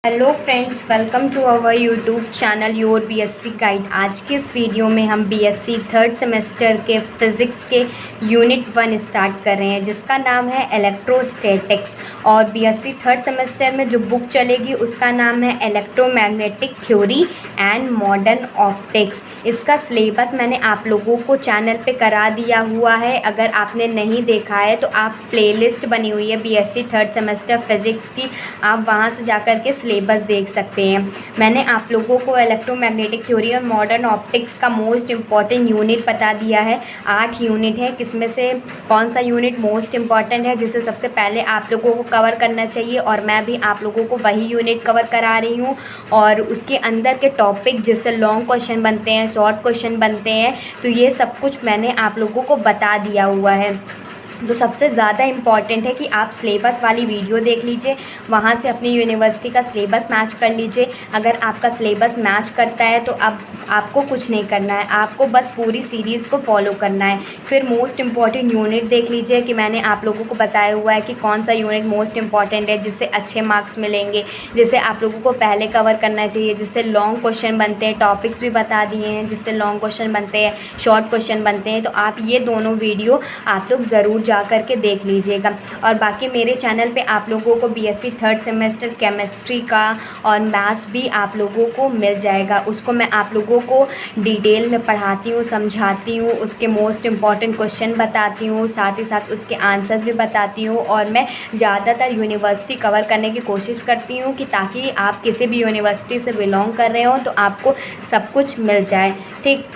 Hello friends, welcome to our YouTube channel your BSc guide. आज के इस video में हम बीएससी थर्ड सेमेस्टर के फिज़िक्स के यूनिट 1 स्टार्ट कर रहे हैं, जिसका नाम है इलेक्ट्रोस्टैटिक्स। और बीएससी थर्ड सेमेस्टर में जो बुक चलेगी उसका नाम है electromagnetic theory and modern optics. इसका सिलेबस मैंने आप लोगों को चैनल पे करा दिया हुआ है। अगर आपने नहीं देखा है तो आप प्लेलिस्ट बनी हुई है बीएससी थर्ड सेमेस्टर फिज़िक्स की, आप वहाँ से जाकर के सिलेबस देख सकते हैं। मैंने आप लोगों को इलेक्ट्रोमैग्नेटिक थ्योरी और मॉडर्न ऑप्टिक्स का मोस्ट इम्पॉर्टेंट यूनिट बता दिया है। 8 यूनिट है, किसमें से कौन सा यूनिट मोस्ट इम्पॉर्टेंट है जिसे सबसे पहले आप लोगों को कवर करना चाहिए, और मैं भी आप लोगों को वही यूनिट कवर करा रही हूँ। और उसके अंदर के टॉपिक जिससे लॉन्ग क्वेश्चन बनते हैं, शॉर्ट क्वेश्चन बनते हैं, तो ये सब कुछ मैंने आप लोगों को बता दिया हुआ है। तो सबसे ज़्यादा इम्पॉर्टेंट है कि आप सिलेबस वाली वीडियो देख लीजिए, वहाँ से अपनी यूनिवर्सिटी का सिलेबस मैच कर लीजिए। अगर आपका सिलेबस मैच करता है तो अब आपको कुछ नहीं करना है, आपको बस पूरी सीरीज़ को फॉलो करना है। फिर मोस्ट इम्पॉर्टेंट यूनिट देख लीजिए कि मैंने आप लोगों को बताया हुआ है कि कौन सा यूनिट मोस्ट इम्पॉर्टेंट है, जिससे अच्छे मार्क्स मिलेंगे, जिसे आप लोगों को पहले कवर करना चाहिए, जिससे लॉन्ग क्वेश्चन बनते हैं। टॉपिक्स भी बता दिए हैं जिससे लॉन्ग क्वेश्चन बनते हैं, शॉर्ट क्वेश्चन बनते हैं। तो आप ये दोनों वीडियो आप लोग ज़रूर जा करके देख लीजिएगा। और बाकी मेरे चैनल पे आप लोगों को बीएससी थर्ड सेमेस्टर केमिस्ट्री का और मैथ्स भी आप लोगों को मिल जाएगा। उसको मैं आप लोगों को डिटेल में पढ़ाती हूँ, समझाती हूँ, उसके मोस्ट इम्पॉर्टेंट क्वेश्चन बताती हूँ, साथ ही साथ उसके आंसर भी बताती हूँ। और मैं ज़्यादातर यूनिवर्सिटी कवर करने की कोशिश करती हूँ कि ताकि आप किसी भी यूनिवर्सिटी से बिलोंग कर रहे हो तो आपको सब कुछ मिल जाए। ठीक,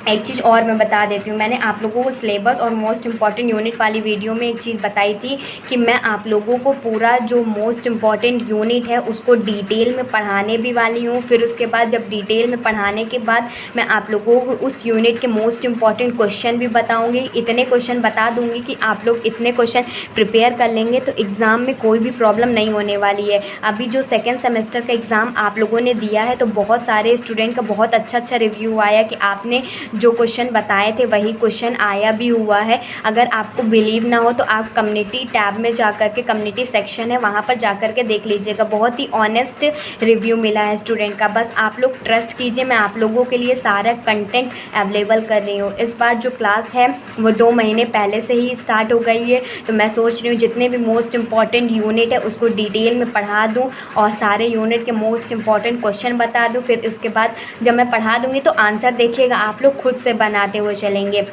एक चीज़ और मैं बता देती हूँ, मैंने आप लोगों को सिलेबस और मोस्ट इम्पॉर्टेंट यूनिट वाली वीडियो में एक चीज़ बताई थी कि मैं आप लोगों को पूरा जो मोस्ट इम्पॉर्टेंट यूनिट है उसको डिटेल में पढ़ाने भी वाली हूँ। फिर उसके बाद जब डिटेल में पढ़ाने के बाद मैं आप लोगों को उस यूनिट के मोस्ट इम्पॉर्टेंट क्वेश्चन भी बताऊँगी। इतने क्वेश्चन बता दूँगी कि आप लोग इतने क्वेश्चन प्रिपेयर कर लेंगे तो एग्ज़ाम में कोई भी प्रॉब्लम नहीं होने वाली है। अभी जो सेकेंड सेमेस्टर का एग्ज़ाम आप लोगों ने दिया है तो बहुत सारे स्टूडेंट का बहुत अच्छा रिव्यू आया कि आपने जो क्वेश्चन बताए थे वही क्वेश्चन आया भी हुआ है। अगर आपको बिलीव ना हो तो आप कम्युनिटी टैब में जाकर के, कम्युनिटी सेक्शन है वहाँ पर जाकर के देख लीजिएगा। बहुत ही ऑनेस्ट रिव्यू मिला है स्टूडेंट का। बस आप लोग ट्रस्ट कीजिए, मैं आप लोगों के लिए सारा कंटेंट अवेलेबल कर रही हूँ। इस बार जो क्लास है वो 2 महीने पहले से ही स्टार्ट हो गई है, तो मैं सोच रही हूँ जितने भी मोस्ट इम्पॉर्टेंट यूनिट है उसको डिटेल में पढ़ा दूँ और सारे यूनिट के मोस्ट इम्पॉर्टेंट क्वेश्चन बता दूँ। फिर उसके बाद जब मैं पढ़ा दूँगी तो आंसर देखिएगा आप लोग खुद से बनाते हुए चलेंगे।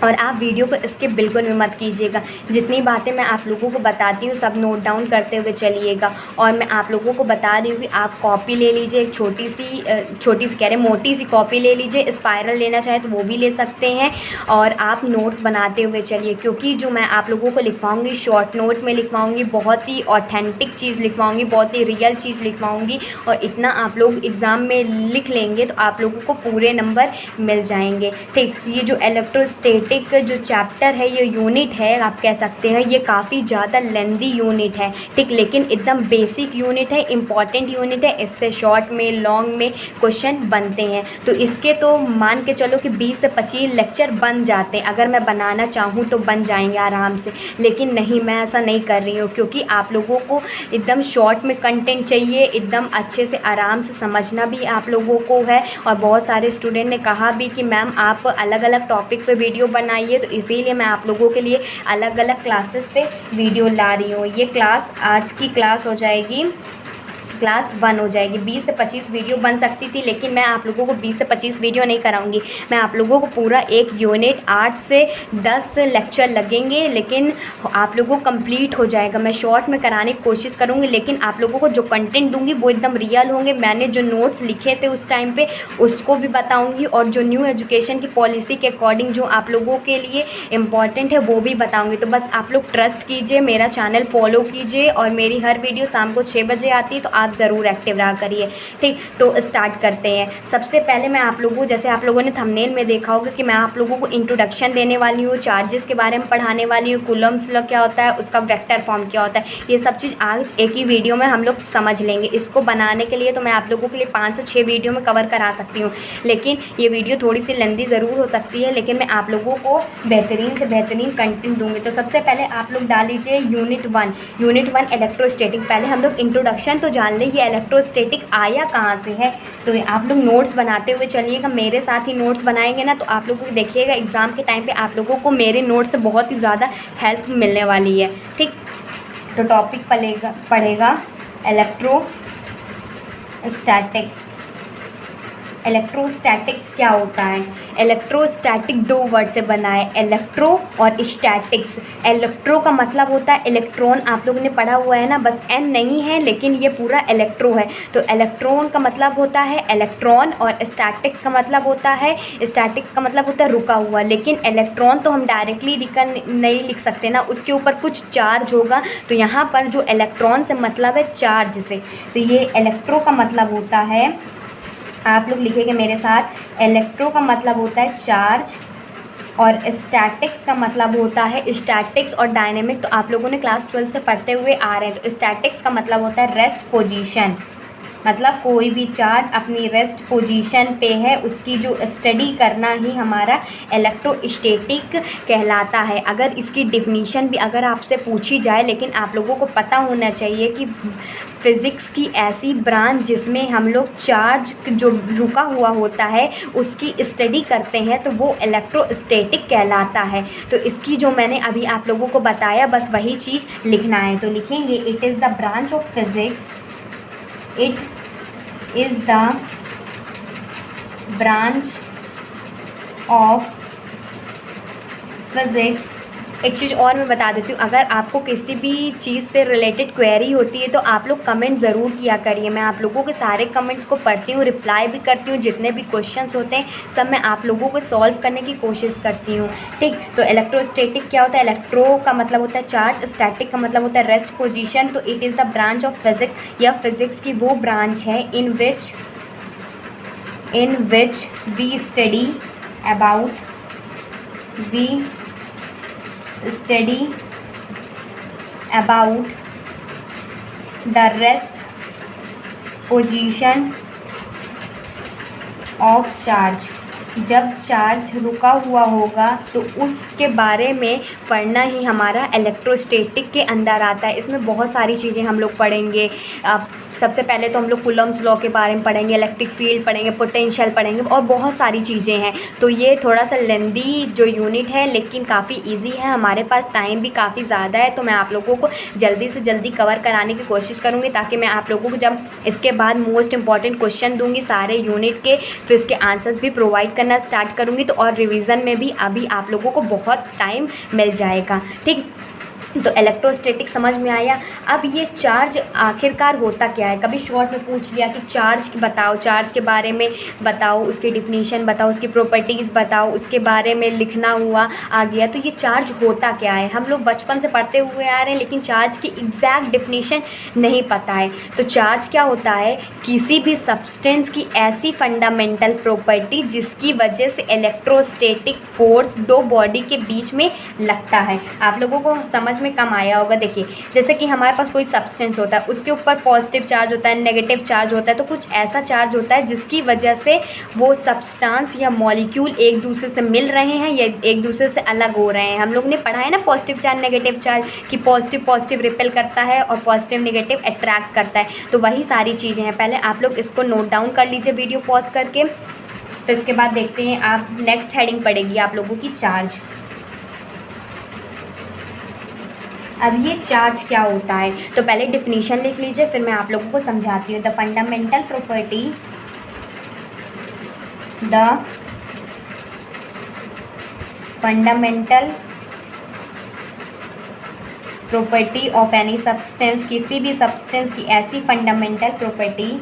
और आप वीडियो को स्किप बिल्कुल भी मत कीजिएगा। जितनी बातें मैं आप लोगों को बताती हूँ सब नोट डाउन करते हुए चलिएगा। और मैं आप लोगों को बता रही हूँ कि आप कॉपी ले लीजिए, एक छोटी सी कह रहे मोटी सी कॉपी ले लीजिए। स्पायरल लेना चाहे तो वो भी ले सकते हैं। और आप नोट्स बनाते हुए चलिए, क्योंकि जो मैं आप लोगों को लिखवाऊँगी शॉर्ट नोट में लिखवाऊँगी, बहुत ही ऑथेंटिक चीज़ लिखवाऊँगी, बहुत ही रियल चीज़ लिखवाऊँगी। और इतना आप लोग एग्ज़ाम में लिख लेंगे तो आप लोगों को पूरे नंबर मिल जाएंगे। ठीक, ये जो इलेक्ट्रोस्टैटिक जो चैप्टर है, ये यूनिट है आप कह सकते हैं, ये काफ़ी ज़्यादा लेंदी यूनिट है। ठीक, लेकिन एकदम बेसिक यूनिट है, इम्पॉर्टेंट यूनिट है। इससे शॉर्ट में, लॉन्ग में क्वेश्चन बनते हैं। तो इसके तो मान के चलो कि 20 से 25 लेक्चर बन जाते हैं। अगर मैं बनाना चाहूँ तो बन जाएंगे आराम से, लेकिन नहीं, मैं ऐसा नहीं कर रही हूँ, क्योंकि आप लोगों को एकदम शॉर्ट में कंटेंट चाहिए, एकदम अच्छे से आराम से समझना भी आप लोगों को है। और बहुत सारे स्टूडेंट ने कहा भी कि मैम आप अलग अलग टॉपिक पे वीडियो बनाइए, तो इसीलिए मैं आप लोगों के लिए अलग अलग क्लासेस पे वीडियो ला रही हूँ। ये क्लास, आज की क्लास हो जाएगी क्लास 1 हो जाएगी। 20 से 25 वीडियो बन सकती थी, लेकिन मैं आप लोगों को 20 से 25 वीडियो नहीं कराऊंगी। मैं आप लोगों को पूरा एक यूनिट 8 से 10 लेक्चर लगेंगे, लेकिन आप लोगों को कंप्लीट हो जाएगा। मैं शॉर्ट में कराने की कोशिश करूंगी, लेकिन आप लोगों को जो कंटेंट दूंगी वो एकदम रियल होंगे। मैंने जो नोट्स लिखे थे उस टाइम पे उसको भी बताऊँगी, और जो न्यू एजुकेशन की पॉलिसी के अकॉर्डिंग जो आप लोगों के लिए इम्पॉर्टेंट है वो भी बताऊँगी। तो बस आप लोग ट्रस्ट कीजिए, मेरा चैनल फॉलो कीजिए, और मेरी हर वीडियो शाम को 6 बजे आती है, तो आप ज़रूर एक्टिव रहा करिए। ठीक, तो स्टार्ट करते हैं। सबसे पहले मैं आप लोगों, जैसे आप लोगों ने थंबनेल में देखा होगा कि मैं आप लोगों को इंट्रोडक्शन देने वाली हूँ, चार्जेस के बारे में पढ़ाने वाली हूँ, कूलम्ब्स लॉ क्या होता है, उसका वेक्टर फॉर्म क्या होता है, ये सब चीज़ आज एक ही वीडियो में हम लोग समझ लेंगे। इसको बनाने के लिए तो मैं आप लोगों के लिए 5 से 6 वीडियो में कवर करा सकती हूँ, लेकिन ये वीडियो थोड़ी सी लेंदी ज़रूर हो सकती है, लेकिन मैं आप लोगों को बेहतरीन से बेहतरीन कंटेंट दूँगी। तो सबसे पहले आप लोग डाल लीजिए यूनिट 1 इलेक्ट्रोस्टैटिक। पहले हम लोग इंट्रोडक्शन तो जान लें ये इलेक्ट्रोस्टैटिक आया कहाँ से है। तो आप लोग नोट्स बनाते हुए चलिएगा, मेरे साथ ही नोट्स बनाएंगे ना, तो आप लोगों को देखिएगा एग्ज़ाम के टाइम पे आप लोगों को मेरे नोट्स से बहुत ही ज़्यादा हेल्प मिलने वाली है। ठीक, तो टॉपिक पढ़ेगा इलेक्ट्रोस्टैटिक्स। इलेक्ट्रोस्टैटिक्स क्या होता है? इलेक्ट्रोस्टैटिक 2 वर्ड से बना है, इलेक्ट्रो और स्टैटिक्स। इलेक्ट्रो का मतलब होता है इलेक्ट्रॉन, आप लोगों ने पढ़ा हुआ है ना, बस एन नहीं है लेकिन ये पूरा इलेक्ट्रो है। तो इलेक्ट्रॉन का मतलब होता है इलेक्ट्रॉन, और स्टैटिक्स का मतलब होता है रुका हुआ। लेकिन इलेक्ट्रॉन तो हम डायरेक्टली नहीं लिख सकते ना, उसके ऊपर कुछ चार्ज होगा। तो यहाँ पर जो इलेक्ट्रॉन से मतलब है चार्ज से, तो ये इलेक्ट्रो का मतलब होता है, आप लोग लिखेंगे मेरे साथ, इलेक्ट्रो का मतलब होता है चार्ज, और स्टैटिक्स का मतलब होता है स्टैटिक्स और डायनेमिक। तो आप लोगों ने क्लास 12 से पढ़ते हुए आ रहे हैं। तो स्टैटिक्स का मतलब होता है रेस्ट पोजीशन, मतलब कोई भी चार्ज अपनी रेस्ट पोजीशन पे है, उसकी जो स्टडी करना ही हमारा इलेक्ट्रोस्टैटिक कहलाता है। अगर इसकी डिफिनीशन भी अगर आपसे पूछी जाए, लेकिन आप लोगों को पता होना चाहिए कि फ़िज़िक्स की ऐसी ब्रांच जिसमें हम लोग चार्ज जो रुका हुआ होता है उसकी स्टडी करते हैं, तो वो इलेक्ट्रोस्टैटिक कहलाता है। तो इसकी जो मैंने अभी आप लोगों को बताया, बस वही चीज़ लिखना है। तो लिखेंगे it is the branch of physics, it is the branch of physics। एक चीज़ और मैं बता देती हूँ, अगर आपको किसी भी चीज़ से रिलेटेड क्वेरी होती है तो आप लोग कमेंट ज़रूर किया करिए। मैं आप लोगों के सारे कमेंट्स को पढ़ती हूँ, रिप्लाई भी करती हूँ। जितने भी क्वेश्चंस होते हैं सब मैं आप लोगों को सॉल्व करने की कोशिश करती हूँ। ठीक, तो इलेक्ट्रोस्टैटिक क्या होता है? इलेक्ट्रो का मतलब होता है चार्ज, स्टैटिक का मतलब होता है रेस्ट पोजीशन। तो it is the branch of physics, या फिज़िक्स की वो ब्रांच है in which we study about the rest position of charge। जब चार्ज रुका हुआ होगा तो उसके बारे में पढ़ना ही हमारा इलेक्ट्रोस्टैटिक के अंदर आता है। इसमें बहुत सारी चीज़ें हम लोग पढ़ेंगे। सबसे पहले तो हम लोग कूलम्स लॉ के बारे में पढ़ेंगे, इलेक्ट्रिक फील्ड पढ़ेंगे, पोटेंशियल पढ़ेंगे, और बहुत सारी चीज़ें हैं। तो ये थोड़ा सा लेंदी जो यूनिट है, लेकिन काफ़ी इजी है। हमारे पास टाइम भी काफ़ी ज़्यादा है, तो मैं आप लोगों को जल्दी से जल्दी कवर कराने की कोशिश करूँगी, ताकि मैं आप लोगों को जब इसके बाद मोस्ट इंपॉर्टेंट क्वेश्चन दूँगी सारे यूनिट के, फिर उसके आंसर्स भी प्रोवाइड करना स्टार्ट करूँगी। तो और रिवीजन में भी अभी आप लोगों को बहुत टाइम मिल जाएगा। ठीक, तो इलेक्ट्रोस्टैटिक समझ में आया। अब ये चार्ज आखिरकार होता क्या है? कभी शॉर्ट में पूछ लिया कि चार्ज बताओ, चार्ज के बारे में बताओ, उसकी डिफिनीशन बताओ, उसकी प्रॉपर्टीज़ बताओ, उसके बारे में लिखना हुआ आ गया। तो ये चार्ज होता क्या है? हम लोग बचपन से पढ़ते हुए आ रहे हैं, लेकिन चार्ज की एग्जैक्ट डिफिनीशन नहीं पता है। तो चार्ज क्या होता है? किसी भी सब्सटेंस की ऐसी फंडामेंटल प्रॉपर्टी जिसकी वजह से इलेक्ट्रोस्टैटिक फोर्स दो बॉडी के बीच में लगता है। आप लोगों को समझ में कम आया होगा। देखिए, जैसे कि हमारे पास कोई सब्सटेंस होता है, उसके ऊपर पॉजिटिव चार्ज होता है, नेगेटिव चार्ज होता है। तो कुछ ऐसा चार्ज होता है जिसकी वजह से वो सब्सटेंस या मॉलिक्यूल एक दूसरे से मिल रहे हैं या एक दूसरे से अलग हो रहे हैं। हम लोग ने पढ़ा है ना पॉजिटिव चार्ज, नेगेटिव चार्ज, कि पॉजिटिव रिपेल करता है और पॉजिटिव नेगेटिव अट्रैक्ट करता है। तो वही सारी चीज़ें हैं। पहले आप लोग इसको नोट डाउन कर लीजिए वीडियो पॉज करके, फिर इसके बाद देखते हैं आप नेक्स्ट हेडिंग पड़ेगी आप लोगों की चार्ज। अब ये चार्ज क्या होता है, तो पहले डिफिनीशन लिख लीजिए, फिर मैं आप लोगों को समझाती हूँ। The fundamental property of any substance, किसी भी सब्सटेंस की ऐसी फंडामेंटल प्रॉपर्टी।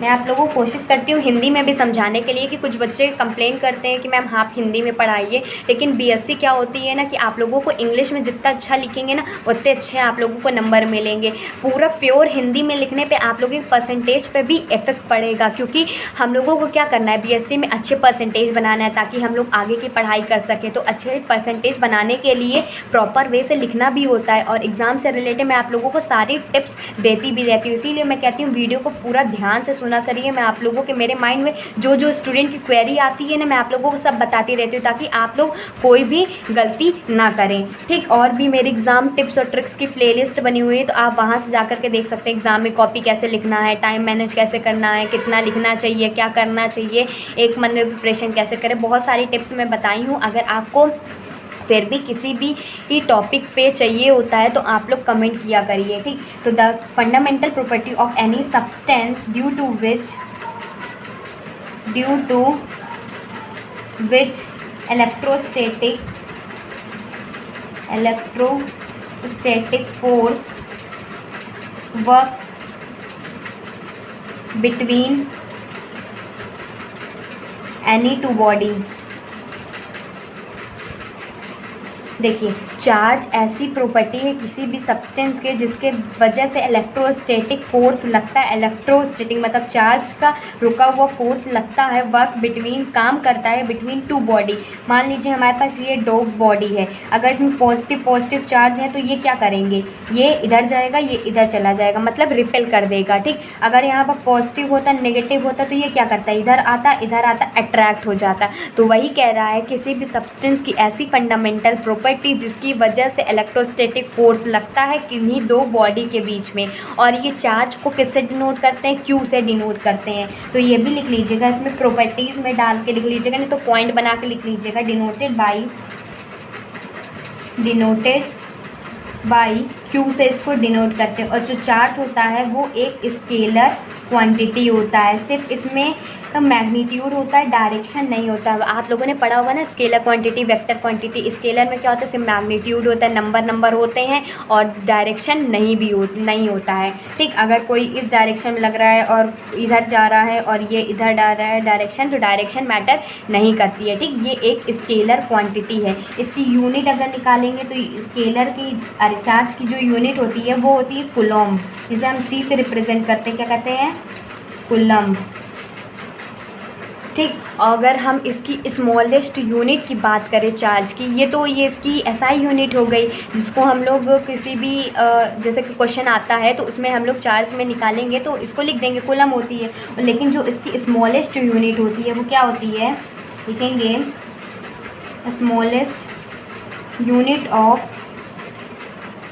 मैं आप लोगों को कोशिश करती हूँ हिंदी में भी समझाने के लिए, कि कुछ बच्चे कंप्लेन करते हैं कि मैम आप हिंदी में पढ़ाइए, लेकिन बीएससी क्या होती है ना, कि आप लोगों को इंग्लिश में जितना अच्छा लिखेंगे ना उतने अच्छे आप लोगों को नंबर मिलेंगे। पूरा प्योर हिंदी में लिखने पे आप लोगों के परसेंटेज पे भी इफेक्ट पड़ेगा, क्योंकि हम लोगों को क्या करना है, बीएससी में अच्छे परसेंटेज बनाना है ताकि हम लोग आगे की पढ़ाई कर सकें। तो अच्छे परसेंटेज बनाने के लिए प्रॉपर वे से लिखना भी होता है, और एग्ज़ाम से रिलेटेड मैं आप लोगों को सारी टिप्स देती भी रहती हूँ। इसीलिए मैं कहती हूँ वीडियो को पूरा ध्यान से सुना करिए। मैं आप लोगों के मेरे माइंड में जो स्टूडेंट की क्वेरी आती है ना, मैं आप लोगों को सब बताती रहती हूँ ताकि आप लोग कोई भी गलती ना करें, ठीक। और भी मेरी एग्ज़ाम टिप्स और ट्रिक्स की प्लेलिस्ट बनी हुई है, तो आप वहाँ से जा कर के देख सकते हैं एग्ज़ाम में कॉपी कैसे लिखना है, टाइम मैनेज कैसे करना है, कितना लिखना चाहिए, क्या करना चाहिए, एक मन में प्रिपरेशन कैसे करें, बहुत सारी टिप्स मैं बताई हूँ। अगर आपको फिर भी किसी भी टॉपिक पे चाहिए होता है तो आप लोग कमेंट किया करिए, ठीक। तो the fundamental property of any substance due to which electrostatic force works between any two body। देखिए, चार्ज ऐसी प्रॉपर्टी है किसी भी सब्सटेंस के जिसके वजह से इलेक्ट्रोस्टैटिक फोर्स लगता है। इलेक्ट्रोस्टैटिक मतलब चार्ज का रुका हुआ फोर्स लगता है, वर्क बिटवीन काम करता है बिटवीन टू बॉडी। मान लीजिए हमारे पास ये दो बॉडी है, अगर इसमें पॉजिटिव चार्ज है तो ये क्या करेंगे, ये इधर जाएगा, ये इधर चला जाएगा, मतलब रिपेल कर देगा, ठीक। अगर यहाँ पर पॉजिटिव होता नेगेटिव होता तो ये क्या करता है, इधर आता अट्रैक्ट हो जाता। तो वही कह रहा है किसी भी सब्सटेंस की ऐसी फंडामेंटल प्रॉपर्टी जिसकी वजह से इलेक्ट्रोस्टैटिक फोर्स लगता है किन्हीं दो बॉडी के बीच में, और ये चार्ज को किससे डिनोट करते हैं, क्यू से डिनोट करते हैं। तो ये भी लिख लीजिएगा, इसमें प्रॉपर्टीज़ में डाल के लिख लीजिएगा, नहीं तो पॉइंट बना के लिख लीजिएगा, डिनोटेड बाई क्यू से इसको डिनोट करते हैं। और जो चार्ज होता है वो एक स्केलर क्वांटिटी होता है, सिर्फ इसमें मैग्नीट्यूड होता है, डायरेक्शन नहीं होता है। आप लोगों ने पढ़ा होगा ना scalar quantity, vector quantity. Scalar में क्या होता है, सिर्फ मैग्नीट्यूड होता है, नंबर होते हैं, और डायरेक्शन नहीं होता है, ठीक। अगर कोई इस डायरेक्शन में लग रहा है और इधर जा रहा है और ये इधर जा रहा है डायरेक्शन, तो डायरेक्शन मैटर नहीं करती है, ठीक। ये एक स्केलर क्वांटिटी है। इसकी यूनिट अगर निकालेंगे तो स्केलर की चार्ज की जो यूनिट होती है वो होती है कूलम्ब, जिसे हम सी से रिप्रेजेंट करते हैं, क्या कहते हैं, कूलम्ब, ठीक। अगर हम इसकी स्मॉलेस्ट यूनिट की बात करें चार्ज की, ये इसकी एसआई यूनिट हो गई, जिसको हम लोग किसी भी जैसे कि क्वेश्चन आता है तो उसमें हम लोग चार्ज में निकालेंगे तो इसको लिख देंगे कूलम होती है। लेकिन जो इसकी स्मॉलेस्ट यूनिट होती है वो क्या होती है, लिखेंगे smallest unit of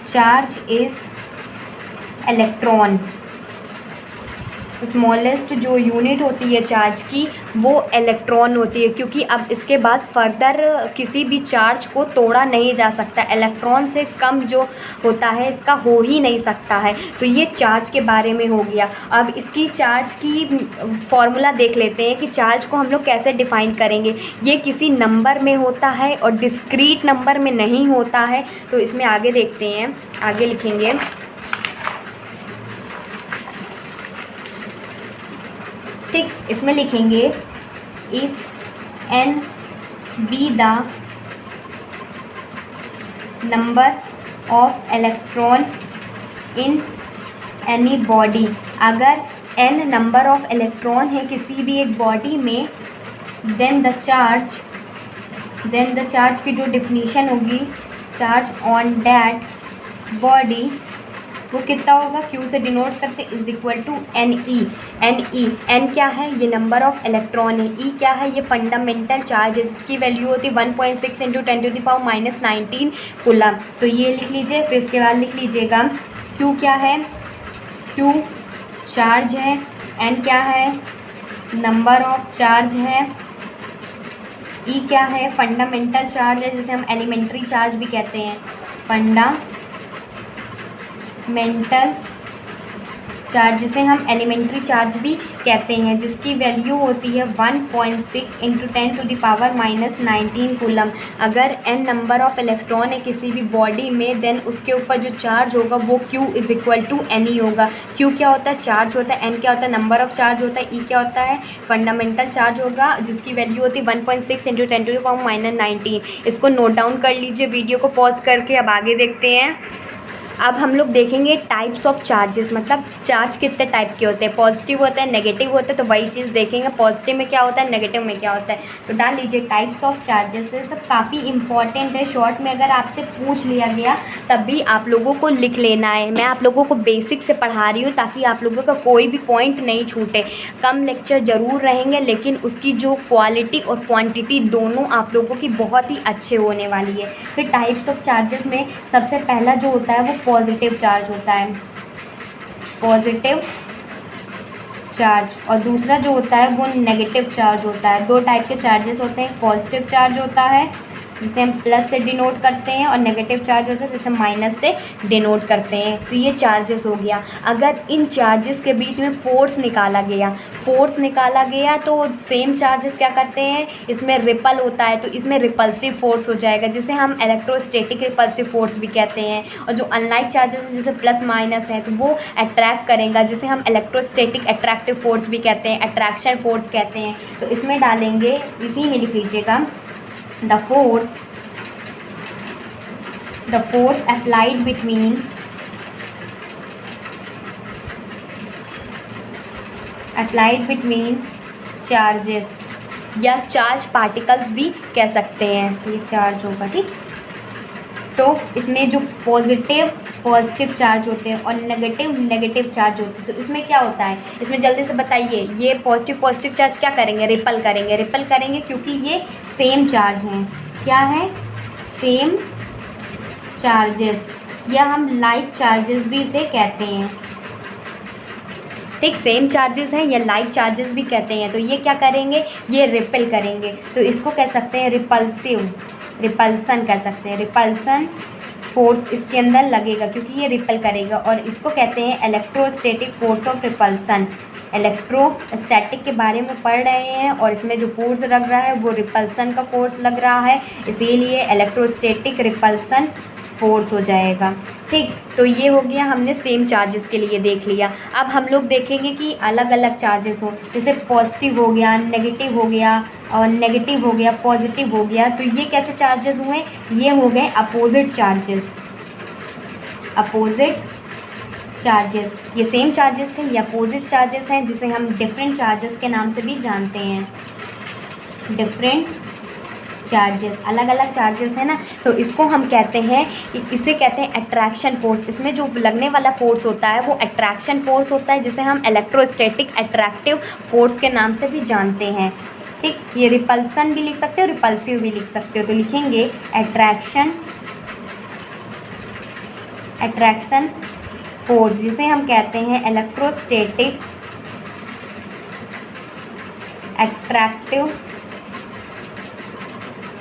charge is electron. Smallest जो यूनिट होती है चार्ज की वो इलेक्ट्रॉन होती है, क्योंकि अब इसके बाद फर्दर किसी भी चार्ज को तोड़ा नहीं जा सकता। इलेक्ट्रॉन से कम जो होता है इसका हो ही नहीं सकता है। तो ये चार्ज के बारे में हो गया। अब इसकी चार्ज की फॉर्मूला देख लेते हैं कि चार्ज को हम लोग कैसे डिफ़ाइन करेंगे। ये किसी नंबर में होता है और डिस्क्रीट नंबर में नहीं होता है। तो इसमें आगे देखते हैं, आगे लिखेंगे, ठीक। इसमें लिखेंगे if n be the number of electron in any body, अगर n नंबर ऑफ इलेक्ट्रॉन है किसी भी एक बॉडी में, देन द चार्ज की जो डिफिनीशन होगी, चार्ज ऑन दैट बॉडी, वो कितना होगा, क्यू से डिनोट करते is equal to n e. N क्या है, ये नंबर ऑफ इलेक्ट्रॉन है। ई क्या है, ये फंडामेंटल चार्ज है जिसकी वैल्यू होती है 1.6 × 10⁻⁻19 कूलम। तो ये लिख लीजिए। फिर इसके बाद लिख लीजिएगा क्यू क्या है, क्यू चार्ज है, एन क्या है, नंबर ऑफ चार्ज है, ई क्या है, फंडामेंटल चार्ज है जिसे हम एलिमेंट्री चार्ज भी कहते हैं, फंडामेंटल चार्ज जिसे हम एलिमेंट्री चार्ज भी कहते हैं, जिसकी वैल्यू होती है 1.6 × 10⁻⁻19 कूलम। अगर n नंबर ऑफ इलेक्ट्रॉन है किसी भी बॉडी में, देन उसके ऊपर जो चार्ज होगा वो Q is equal to n e होगा। Q क्या होता है, चार्ज होता है, n क्या होता है, नंबर ऑफ चार्ज होता है, E क्या होता है, फंडामेंटल चार्ज होगा जिसकी वैल्यू होती है 1.6 × 10⁻⁻19। इसको नोट डाउन कर लीजिए वीडियो को पॉज करके। अब आगे देखते हैं। अब हम लोग देखेंगे टाइप्स ऑफ चार्जेस, मतलब चार्ज कितने टाइप के होते हैं, पॉजिटिव होते हैं, नेगेटिव होते हैं। तो वही चीज़ देखेंगे पॉजिटिव में क्या होता है, नेगेटिव में क्या होता है। तो डाल लीजिए टाइप्स ऑफ चार्जेस। ये सब काफ़ी इंपॉर्टेंट है, शॉर्ट में अगर आपसे पूछ लिया गया तब भी आप लोगों को लिख लेना है। मैं आप लोगों को बेसिक से पढ़ा रही हूँ ताकि आप लोगों का कोई भी पॉइंट नहीं छूटे। कम लेक्चर ज़रूर रहेंगे लेकिन उसकी जो क्वालिटी और क्वांटिटी दोनों आप लोगों की बहुत ही अच्छे होने वाली है। फिर टाइप्स ऑफ चार्जेस में सबसे पहला जो होता है वो पॉजिटिव चार्ज होता है, पॉजिटिव चार्ज। और दूसरा जो होता है वो नेगेटिव चार्ज होता है। दो टाइप के चार्जेस होते हैं, पॉजिटिव चार्ज होता है जिसे हम प्लस से डिनोट करते हैं और नेगेटिव चार्ज होता है जिसे हम माइनस से डिनोट करते हैं। तो ये चार्जेस हो गया। अगर इन चार्जेस के बीच में फोर्स निकाला गया तो सेम चार्जेस क्या करते हैं, इसमें रिपल होता है तो इसमें रिपल्सिव फोर्स हो जाएगा जिसे हम इलेक्ट्रोस्टैटिक रिपल्सिव फोर्स भी कहते हैं। और जो अनलाइक चार्जेस हैं जैसे प्लस माइनस है तो वो अट्रैक्ट करेगा जिसे हम इलेक्ट्रोस्टैटिक अट्रैक्टिव फोर्स भी कहते हैं, अट्रैक्शन फोर्स कहते हैं। तो इसमें डालेंगे, इसी में लिख लीजिएगा the force applied between charges या चार्ज पार्टिकल्स भी कह सकते हैं। ये चार्ज होगा, ठीक। तो इसमें जो पॉजिटिव चार्ज होते हैं और नेगेटिव चार्ज होते हैं। तो इसमें क्या होता है, इसमें जल्दी से बताइए। ये पॉजिटिव चार्ज क्या करेंगे, रिपल करेंगे क्योंकि ये सेम चार्ज हैं। क्या है, सेम चार्जेस, या हम लाइक चार्जेस भी इसे कहते हैं, ठीक। सेम चार्जेस हैं या लाइक चार्जेस भी कहते हैं। तो ये क्या करेंगे, ये रिपेल करेंगे। तो इसको कह सकते हैं रिपल्सन कह सकते हैं। रिपल्सन फोर्स इसके अंदर लगेगा क्योंकि ये रिपेल करेगा। और इसको कहते हैं electrostatic force of repulsion. Electrostatic के बारे में पढ़ रहे हैं और इसमें जो फोर्स लग रहा है वो रिपल्सन का फोर्स लग रहा है, इसीलिए इलेक्ट्रोस्टैटिक रिपल्सन फोर्स हो जाएगा, ठीक। तो ये हो गया, हमने सेम चार्जेस के लिए देख लिया। अब हम लोग देखेंगे कि अलग अलग चार्जेस हो, जैसे पॉजिटिव हो गया, नेगेटिव हो गया, और नेगेटिव हो गया, पॉजिटिव हो गया। तो ये कैसे चार्जेस हुए, ये हो गए अपोजिट चार्जेस। ये सेम चार्जेस थे, ये अपोजिट चार्जेस हैं जिसे हम डिफरेंट चार्जेस के नाम से भी जानते हैं। डिफरेंट चार्जेस, अलग अलग चार्जेस है ना, तो इसको हम कहते हैं, इसे कहते हैं अट्रैक्शन फोर्स। इसमें जो लगने वाला फोर्स होता है वो अट्रैक्शन फोर्स होता है जिसे हम इलेक्ट्रोस्टैटिक अट्रैक्टिव फोर्स के नाम से भी जानते हैं, ठीक। ये रिपल्सन भी लिख सकते हो, रिपल्सिव भी लिख सकते हो। तो लिखेंगे अट्रैक्शन फोर्स जिसे हम कहते हैं इलेक्ट्रोस्टैटिक अट्रैक्टिव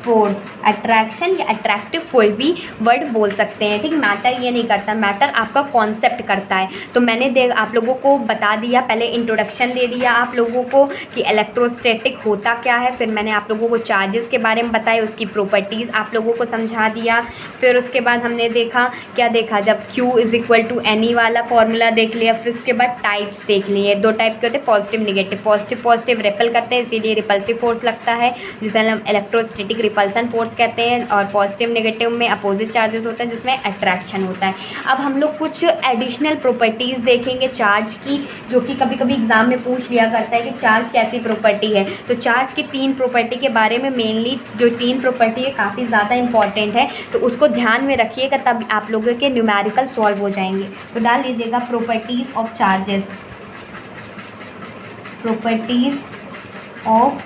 फोर्स। अट्रैक्शन या अट्रैक्टिव कोई भी वर्ड बोल सकते हैं, ठीक। मैटर ये नहीं करता, मैटर आपका कॉन्सेप्ट करता है। तो मैंने आप लोगों को बता दिया, पहले इंट्रोडक्शन दे दिया आप लोगों को कि इलेक्ट्रोस्टैटिक होता क्या है। फिर मैंने आप लोगों को चार्जेस के बारे में बताया, उसकी प्रॉपर्टीज़ आप लोगों को समझा दिया। फिर उसके बाद हमने देखा, क्या देखा, जब Q = NE वाला फॉर्मूला देख लिया। फिर उसके बाद टाइप्स देख लिए, दो टाइप के होते हैं, पॉजिटिव नेगेटिव। पॉजिटिव रिपल करते हैं इसीलिए रिपल्सिव फोर्स लगता है जिसे हम इलेक्ट्रोस्टैटिक रिपल्सन फोर्स कहते हैं। और पॉजिटिव नेगेटिव में अपोजिट चार्जेस होता है जिसमें अट्रैक्शन होता है। अब हम लोग कुछ एडिशनल प्रॉपर्टीज़ देखेंगे चार्ज की, जो कि कभी कभी एग्जाम में पूछ लिया करता है कि चार्ज कैसी प्रॉपर्टी है। तो चार्ज की 3 प्रॉपर्टी के बारे में, मेनली जो 3 प्रॉपर्टी है काफ़ी ज़्यादा इंपॉर्टेंट है, तो उसको ध्यान में रखिएगा, तब आप लोगों के न्यूमेरिकल सॉल्व हो जाएंगे। तो डाल लीजिएगा properties of charges. Properties of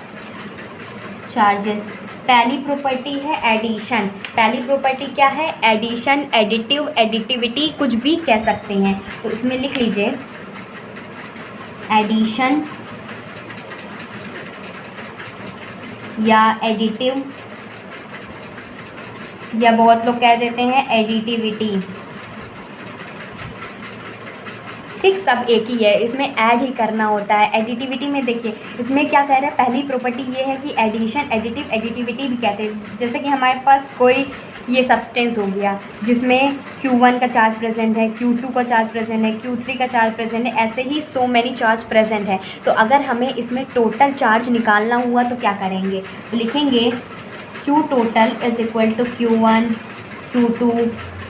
charges, पहली प्रॉपर्टी है एडिशन। पहली प्रॉपर्टी क्या है, एडिशन, एडिटिव, एडिटिविटी, कुछ भी कह सकते हैं। तो इसमें लिख लीजिए एडिशन या एडिटिव, या बहुत लोग कह देते हैं एडिटिविटी, ठीक। सब एक ही है, इसमें ऐड ही करना होता है। एडिटिविटी में देखिए इसमें क्या कह रहा है, पहली प्रॉपर्टी ये है कि एडिशन, एडिटिव, एडिटिविटी भी कहते हैं। जैसे कि हमारे पास कोई ये सब्सटेंस हो गया जिसमें Q1 का चार्ज प्रेजेंट है, Q2 का चार्ज प्रेजेंट है, Q3 का चार्ज प्रेजेंट है, ऐसे ही सो मैनी चार्ज प्रेजेंट है। तो अगर हमें इसमें टोटल चार्ज निकालना हुआ तो क्या करेंगे, तो लिखेंगे Q total = Q1, Q2,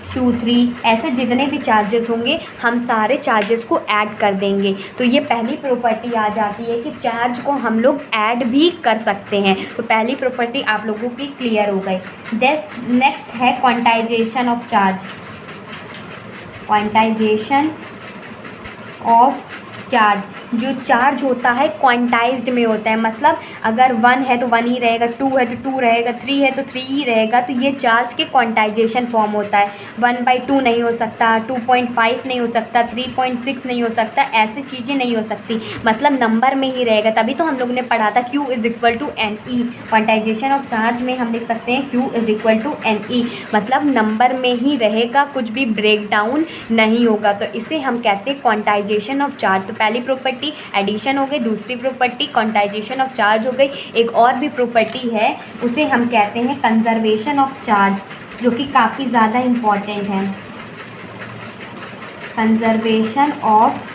2 3 ऐसे जितने भी चार्जेस होंगे हम सारे चार्जेस को ऐड कर देंगे। तो ये पहली प्रॉपर्टी आ जाती है कि चार्ज को हम लोग ऐड भी कर सकते हैं। तो पहली प्रॉपर्टी आप लोगों की क्लियर हो गई। नेक्स्ट है quantization of charge. Quantization of charge, जो चार्ज होता है क्वांटाइज्ड में होता है, मतलब अगर 1 है तो 1 ही रहेगा, 2 है तो 2 रहेगा, 3 है तो 3 ही रहेगा। तो ये चार्ज के क्वांटाइजेशन फॉर्म होता है। 1/2 नहीं हो सकता, 2.5 नहीं हो सकता, 3.6 नहीं हो सकता, ऐसी चीज़ें नहीं हो सकती, मतलब नंबर में ही रहेगा। तभी तो हम लोग ने पढ़ा था Q = NE। Quantization of charge में हम लिख सकते हैं Q = NE, मतलब नंबर में ही रहेगा, कुछ भी ब्रेक डाउन नहीं होगा। तो इसे हम कहते हैं क्वांटाइजेशन ऑफ चार्ज। तो पहली प्रॉपर्टी एडिशन हो गई, दूसरी प्रॉपर्टी क्वांटाइजेशन ऑफ चार्ज हो गई। एक और भी प्रॉपर्टी है, उसे हम कहते हैं कंजर्वेशन ऑफ चार्ज, जो कि काफ़ी ज़्यादा इम्पॉर्टेंट है। Conservation of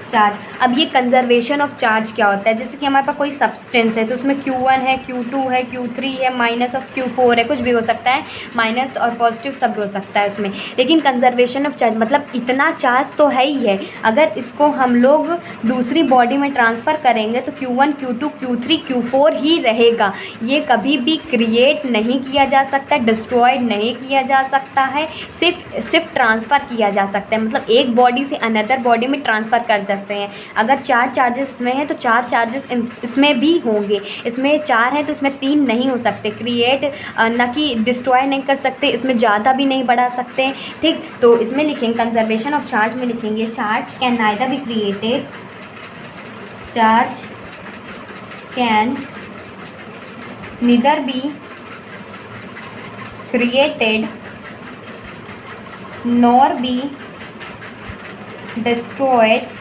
charge. अब ये कंजर्वेशन ऑफ चार्ज क्या होता है, जैसे कि हमारे पास कोई सब्सटेंस है तो उसमें Q1 है, Q2 है, Q3 है, -Q4 है, कुछ भी हो सकता है, माइनस और पॉजिटिव सब भी हो सकता है उसमें। लेकिन कंजर्वेशन ऑफ चार्ज मतलब इतना चार्ज तो है ही है, अगर इसको हम लोग दूसरी बॉडी में ट्रांसफ़र करेंगे तो Q1 Q2 Q3 Q4 ही रहेगा। ये कभी भी क्रिएट नहीं किया जा सकता, डिस्ट्रॉयड नहीं किया जा सकता है, सिर्फ ट्रांसफ़र किया जा सकता है, मतलब एक बॉडी से अनदर बॉडी में ट्रांसफ़र कर सकते हैं। अगर 4 चार्जेस इसमें हैं तो 4 चार्जेस इसमें भी होंगे, इसमें 4 है तो इसमें 3 नहीं हो सकते, क्रिएट ना कि डिस्ट्रॉय नहीं कर सकते, इसमें ज़्यादा भी नहीं बढ़ा सकते, ठीक। तो इसमें लिखेंगे कंजर्वेशन ऑफ चार्ज में लिखेंगे charge can neither be created, charge can neither be created nor be destroyed,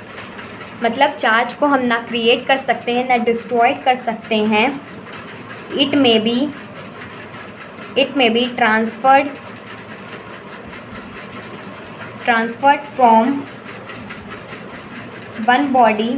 मतलब चार्ज को हम ना क्रिएट कर सकते हैं ना डिस्ट्रॉयड कर सकते हैं। It may be transferred from one body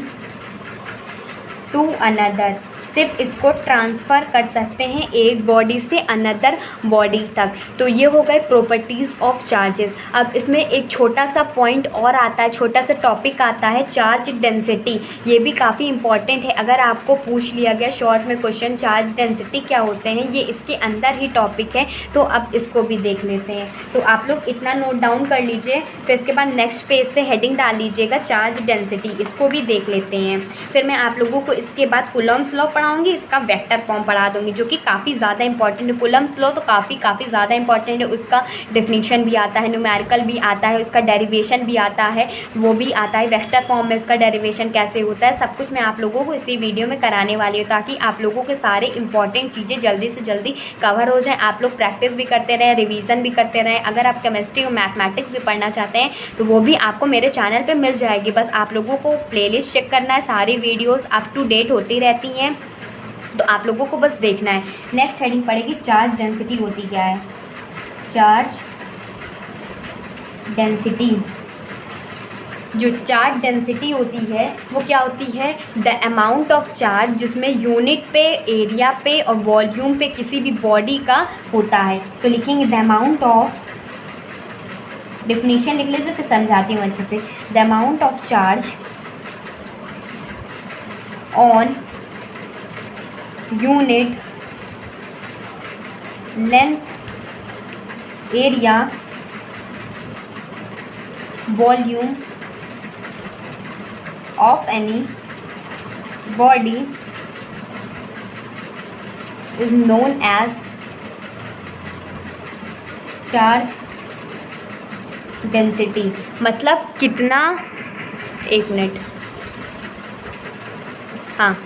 to another, सिर्फ इसको ट्रांसफ़र कर सकते हैं एक बॉडी से अनदर बॉडी तक। तो ये हो गए प्रॉपर्टीज़ ऑफ चार्जेस। अब इसमें एक छोटा सा पॉइंट और आता है, छोटा सा टॉपिक आता है, चार्ज डेंसिटी। ये भी काफ़ी इंपॉर्टेंट है, अगर आपको पूछ लिया गया शॉर्ट में क्वेश्चन चार्ज डेंसिटी क्या होते हैं, ये इसके अंदर ही टॉपिक है। तो अब इसको भी देख लेते हैं। तो आप लोग इतना नोट डाउन कर लीजिए, फिर इसके बाद नेक्स्ट पेज से हेडिंग डाल लीजिएगा चार्ज डेंसिटी, इसको भी देख लेते हैं। फिर मैं आप लोगों को इसके बाद कूलम्ब्स लॉ पढ़ाऊंगी, इसका वेक्टर फॉर्म पढ़ा दूंगी, जो कि काफ़ी ज़्यादा इंपॉर्टेंट है। कूलम्ब्स लॉ तो काफ़ी ज़्यादा इंपॉर्टेंट है, उसका डेफिनेशन भी आता है, न्यूमेरिकल भी आता है, उसका डेरिवेशन भी आता है, वो भी आता है वेक्टर फॉर्म में, उसका डेरिवेशन कैसे होता है, सब कुछ मैं आप लोगों को इसी वीडियो में कराने वाली हूँ, ताकि आप लोगों के सारे इंपॉर्टेंट चीज़ें जल्दी से जल्दी कवर हो जाएँ, आप लोग प्रैक्टिस भी करते रहें, रिवीजन भी करते रहें। अगर आप केमिस्ट्री और मैथमेटिक्स भी पढ़ना चाहते हैं तो वो भी आपको मेरे चैनल पर मिल जाएगी, बस आप लोगों को प्लेलिस्ट चेक करना है, सारी वीडियोज़ अप टू डेट होती रहती हैं, तो आप लोगों को बस देखना है। नेक्स्ट हेडिंग पड़ेगी चार्ज डेंसिटी होती क्या है। चार्ज डेंसिटी, जो चार्ज डेंसिटी होती है वो क्या होती है, द अमाउंट ऑफ चार्ज जिसमें यूनिट पे, एरिया पे और वॉल्यूम पे किसी भी बॉडी का होता है। तो लिखेंगे द अमाउंट ऑफ, डेफिनेशन लिख लीजिए फिर समझाती हूँ अच्छे से। The amount of charge on unit length, area, volume of any body is known as charge density. मतलब कितना, एक मिनट, हाँ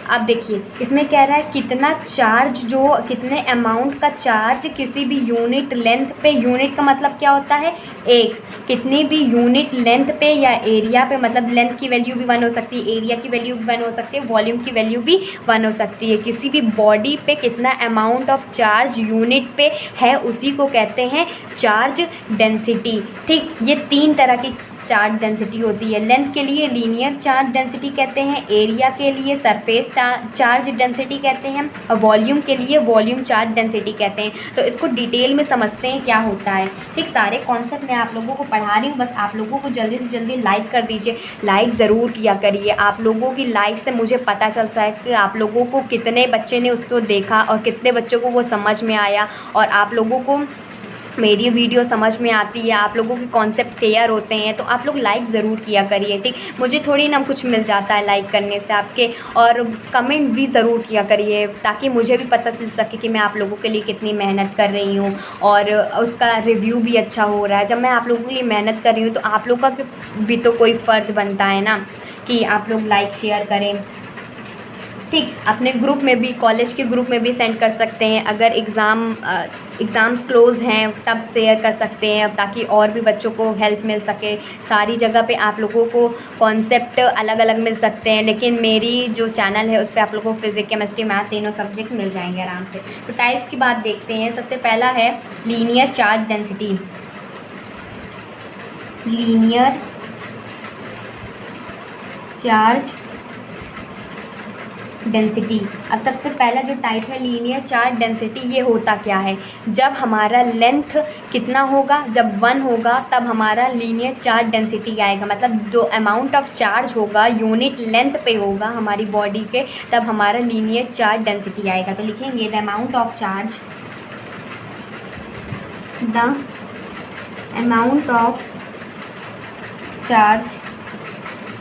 अब देखिए इसमें कह रहा है कितना चार्ज, जो कितने अमाउंट का चार्ज किसी भी यूनिट लेंथ पे, यूनिट का मतलब क्या होता है एक, कितनी भी यूनिट लेंथ पे या एरिया पे, मतलब लेंथ की वैल्यू भी 1 हो सकती है, एरिया की वैल्यू भी 1 हो सकती है, वॉल्यूम की वैल्यू भी 1 हो सकती है, किसी भी बॉडी पे कितना अमाउंट ऑफ चार्ज यूनिट पे है उसी को कहते हैं चार्ज डेंसिटी, ठीक। ये 3 तरह की चार्ज डेंसिटी होती है। लेंथ के लिए लीनियर चार्ज डेंसिटी कहते हैं, एरिया के लिए सरफेस चार्ज डेंसिटी कहते हैं, और वॉल्यूम के लिए वॉल्यूम चार्ज डेंसिटी कहते हैं। तो इसको डिटेल में समझते हैं क्या होता है। ठीक, सारे कॉन्सेप्ट मैं आप लोगों को पढ़ा रही हूँ, बस आप लोगों को जल्दी से जल्दी लाइक कर दीजिए। लाइक ज़रूर किया करिए, आप लोगों की लाइक से मुझे पता चलता है कि आप लोगों को कितने बच्चे ने उसको देखा और कितने बच्चों को वो समझ में आया, और आप लोगों को मेरी वीडियो समझ में आती है, आप लोगों के कॉन्सेप्ट क्लियर होते हैं। तो आप लोग लाइक ज़रूर किया करिए। ठीक, मुझे थोड़ी ना कुछ मिल जाता है लाइक करने से आपके, और कमेंट भी ज़रूर किया करिए ताकि मुझे भी पता चल सके कि मैं आप लोगों के लिए कितनी मेहनत कर रही हूँ, और उसका रिव्यू भी अच्छा हो रहा है। जब मैं आप लोगों के लिए मेहनत कर रही हूँ तो आप लोगों का भी तो कोई फ़र्ज़ बनता है ना कि आप लोग लाइक शेयर करें। ठीक, अपने ग्रुप में भी, कॉलेज के ग्रुप में भी सेंड कर सकते हैं। अगर एग्ज़ाम्स क्लोज़ हैं तब शेयर कर सकते हैं, ताकि और भी बच्चों को हेल्प मिल सके। सारी जगह पे आप लोगों को कॉन्सेप्ट अलग अलग मिल सकते हैं, लेकिन मेरी जो चैनल है उस पर आप लोगों को फिज़िक्स, केमिस्ट्री, मैथ तीनों सब्जेक्ट मिल जाएंगे आराम से। तो टाइप्स की बात देखते हैं। सबसे पहला है linear charge density. Linear charge density. अब सबसे पहला जो टाइप है लीनियर चार्ज डेंसिटी, ये होता क्या है? जब हमारा लेंथ कितना होगा, जब 1 होगा तब हमारा लीनियर चार्ज डेंसिटी आएगा। मतलब जो अमाउंट ऑफ चार्ज होगा यूनिट लेंथ पे होगा हमारी बॉडी के, तब हमारा लीनियर चार्ज डेंसिटी आएगा। तो लिखेंगे the amount of charge, the amount of charge